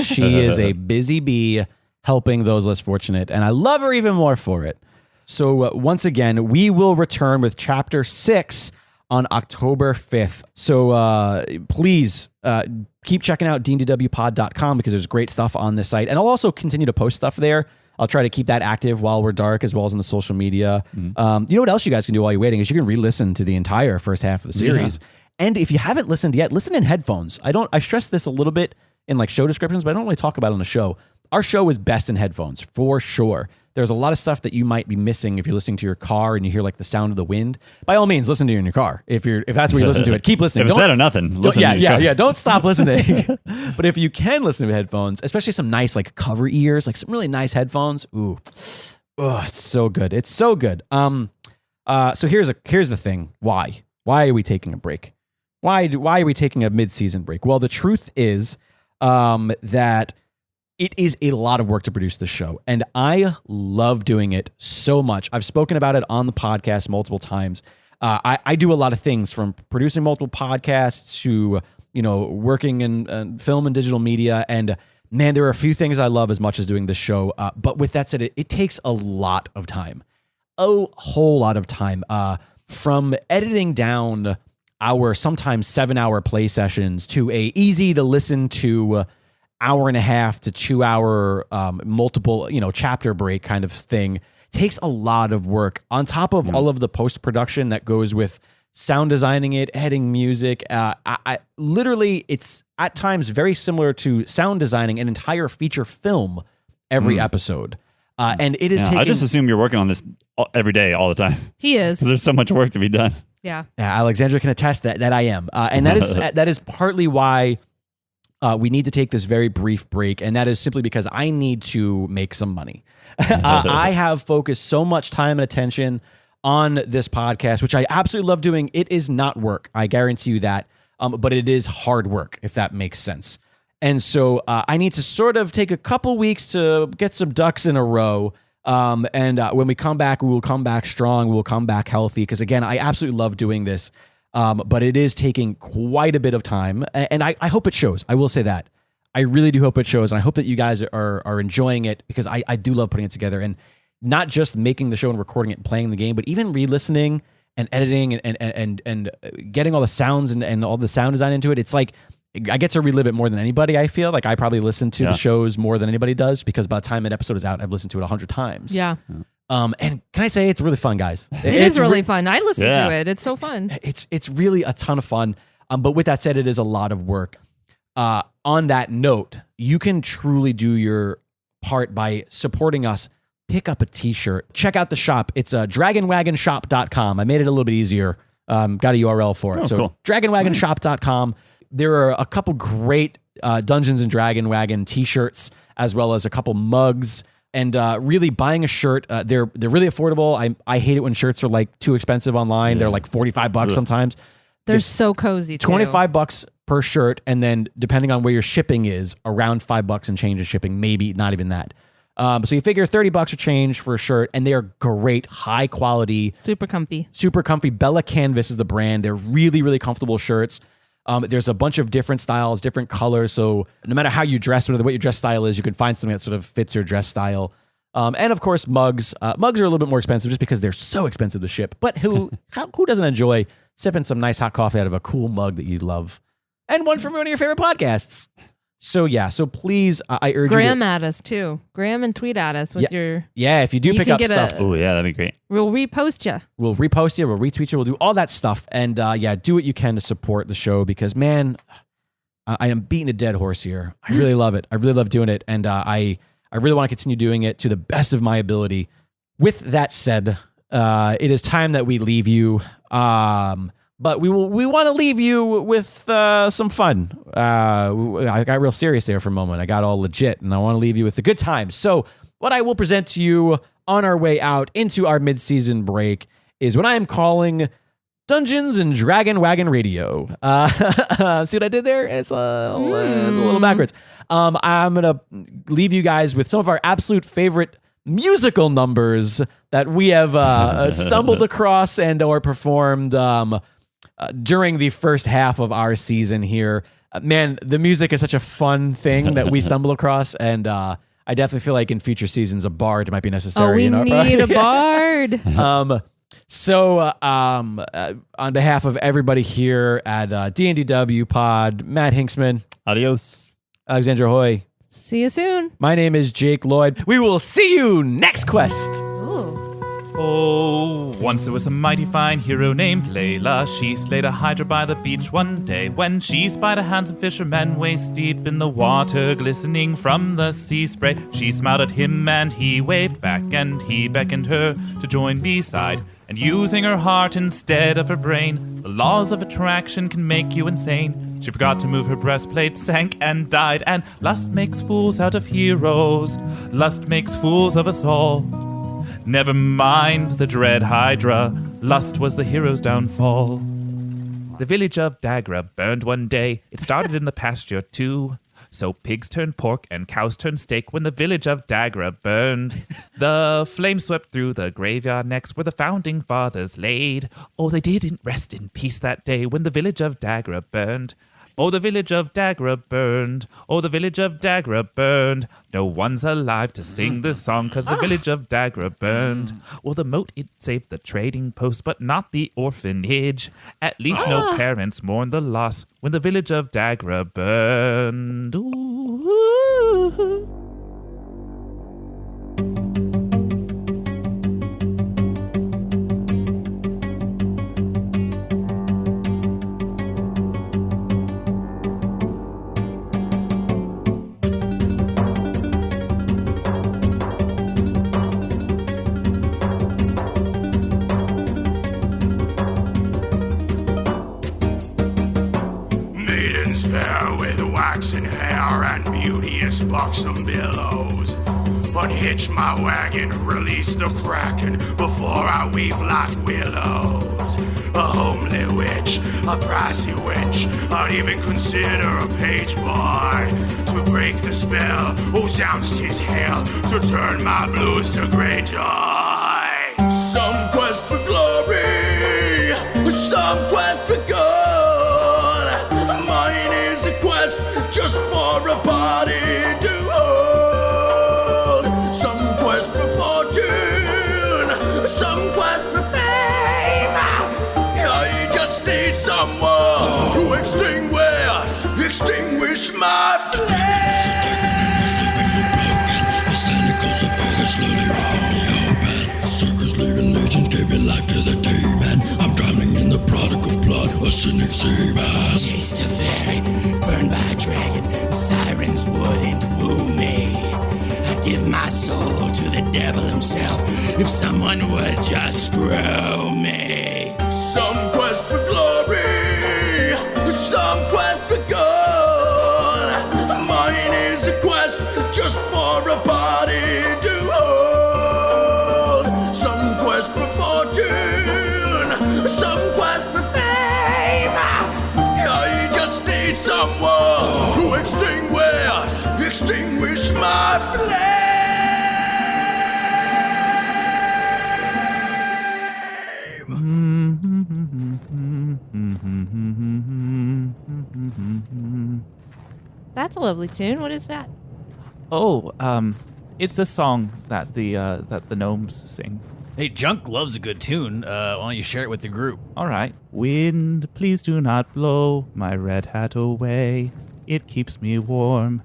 She is a busy bee helping those less fortunate, and I love her even more for it. So once again, we will return with Chapter 6 on October 5th. So please keep checking out D&DWpod.com, because there's great stuff on this site, and I'll also continue to post stuff there. I'll try to keep that active while we're dark, as well as on the social media. You know what else you guys can do while you're waiting is you can re-listen to the entire first half of the series. Yeah. And if you haven't listened yet, listen in headphones. I stress this a little bit in like show descriptions, but I don't really talk about it on the show. Our show is best in headphones, for sure. There's a lot of stuff that you might be missing if you're listening to your car and you hear like the sound of the wind. By all means, listen to it in your car. If that's where you listen to it, keep listening. If it's that or nothing, listen. Don't stop listening. But if you can listen to headphones, especially some nice like cover ears, like some really nice headphones, it's so good. It's so good. So here's the thing. Why are we taking a break? Why are we taking a mid-season break? Well, the truth is that it is a lot of work to produce this show, and I love doing it so much. I've spoken about it on the podcast multiple times. I do a lot of things, from producing multiple podcasts to working in film and digital media, and man, there are a few things I love as much as doing this show. But with that said, it takes a lot of time, a whole lot of time, from editing down our sometimes 7-hour play sessions to a easy to listen to hour and a half to 2 hour multiple chapter break kind of thing. Takes a lot of work on top of all of the post-production that goes with sound designing it, adding music. I literally, it's at times very similar to sound designing an entire feature film every episode. And it is taking... I just assume you're working on this every day, all the time. He is. Because there's so much work to be done. Yeah. Alexandra can attest that I am. And that is partly why we need to take this very brief break, and that is simply because I need to make some money. I have focused so much time and attention on this podcast, which I absolutely love doing. It is not work, I guarantee you that, but it is hard work, if that makes sense. And so I need to sort of take a couple weeks to get some ducks in a row. And when we come back, we will come back strong. We will come back healthy, because again, I absolutely love doing this. But it is taking quite a bit of time, and I hope it shows. I will say that. I really do hope it shows, and I hope that you guys are enjoying it, because I do love putting it together, and not just making the show and recording it and playing the game, but even re-listening and editing and getting all the sounds and all the sound design into it. It's like I get to relive it more than anybody. I feel like I probably listen to the shows more than anybody does, because by the time an episode is out, I've listened to it 100 times. Yeah. And can I say it's really fun, guys? It's really fun. I listen to it. It's so fun. It's really a ton of fun. But with that said, it is a lot of work. On that note, you can truly do your part by supporting us. Pick up a t-shirt. Check out the shop. It's dragonwagonshop.com. I made it a little bit easier. Got a URL for it. Cool. Dragonwagonshop.com. There are a couple great Dungeons and Dragon Wagon t-shirts, as well as a couple mugs. And really, buying a shirt, they're really affordable. I hate it when shirts are like too expensive online. They're like $45 sometimes. They're so cozy too. $25 per shirt, and then depending on where your shipping is, around $5 and change of shipping, maybe not even that. So you figure $30 a change for a shirt, and they are great, high quality, super comfy. Bella Canvas is the brand. They're really, really comfortable shirts. There's a bunch of different styles, different colors. So no matter how you dress, what your dress style is, you can find something that sort of fits your dress style. And of course, mugs. Mugs are a little bit more expensive just because they're so expensive to ship. But who doesn't enjoy sipping some nice hot coffee out of a cool mug that you love? And one from one of your favorite podcasts. So please, I urge you Graham at us too. Graham and tweet at us with your... Yeah, if you do pick up stuff. Oh, yeah, that'd be great. We'll repost you. We'll repost you, we'll retweet you, we'll do all that stuff. And do what you can to support the show because, man, I am beating a dead horse here. I really love it. I really love doing it. And I really want to continue doing it to the best of my ability. With that said, it is time that we leave you. But we want to leave you with some fun. I got real serious there for a moment. I got all legit, and I want to leave you with a good time. So what I will present to you on our way out into our mid-season break is what I am calling Dungeons and Dragon Wagon Radio. See what I did there? It's a little backwards. I'm going to leave you guys with some of our absolute favorite musical numbers that we have stumbled across and or performed during the first half of our season here. Man, the music is such a fun thing that we stumble across, and I definitely feel like in future seasons a bard might be necessary. Oh, we need a bard. So on behalf of everybody here at D&DW Pod, Matt Hinksman. Adios. Alexandra Hoy. See you soon. My name is Jake Lloyd. We will see you next quest. Oh, once there was a mighty fine hero named Layla. She slayed a hydra by the beach one day when she spied a handsome fisherman waist deep in the water, glistening from the sea spray. She smiled at him and he waved back, and he beckoned her to join beside. And using her heart instead of her brain, the laws of attraction can make you insane. She forgot to move her breastplate, sank and died. And lust makes fools out of heroes. Lust makes fools of us all. Never mind the dread Hydra, lust was the hero's downfall. The village of Dagra burned one day. It started in the pasture too. So pigs turned pork and cows turned steak when the village of Dagra burned. The flames swept through the graveyard next where the founding fathers laid. Oh, they didn't rest in peace that day when the village of Dagra burned. Oh, the village of Dagra burned. Oh, the village of Dagra burned. No one's alive to sing this song because the village of Dagra burned. Well, the moat, it saved the trading post, but not the orphanage. At least no parents mourned the loss when the village of Dagra burned. Ooh. Buxom billows. Unhitch my wagon, release the kraken before I weep like willows. A homely witch, a pricey wench, I'd even consider a page boy to break the spell. Oh, sounds 'tis hell to turn my blues to grey joy. Some quest for glory, some quest for gold. Mine is a quest just for a body to hold. Some quest for fortune, some quest for fame. I just need someone to extinguish my flame. The tentacles of fire slowly ripping me open. Circus leaving legions giving life to the demon. I'm drowning in the prodigal blood of sinning seamen. Chased a fairy, burned by a dragon. Sirens wouldn't woo me. I'd give my soul to the devil himself if someone would just screw me. Some quest for glory, some quest for gold. Mine is a quest just for a body to hold. Some quest for fortune, some quest for fame. my flame. That's a lovely tune. What is that? Oh, it's the song that the gnomes sing. Hey, Junk loves a good tune. Why don't you share it with the group? All right. Wind, please do not blow my red hat away. It keeps me warm.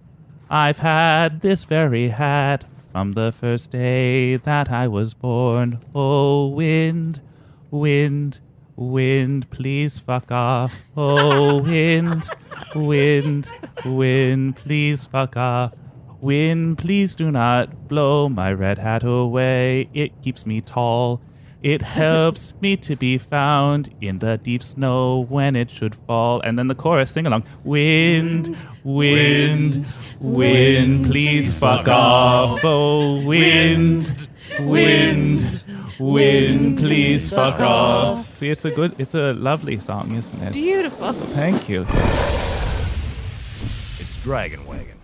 I've had this very hat from the first day that I was born. Oh, wind, wind, wind, please fuck off. Oh, wind, wind, wind, please fuck off. Wind, please do not blow my red hat away. It keeps me tall. It helps me to be found in the deep snow when it should fall. And then the chorus, sing along. Wind, wind, wind, please fuck off. Oh, wind, wind, wind, please fuck off. See, it's a lovely song, isn't it? Beautiful. Thank you. It's Dragon Wagon.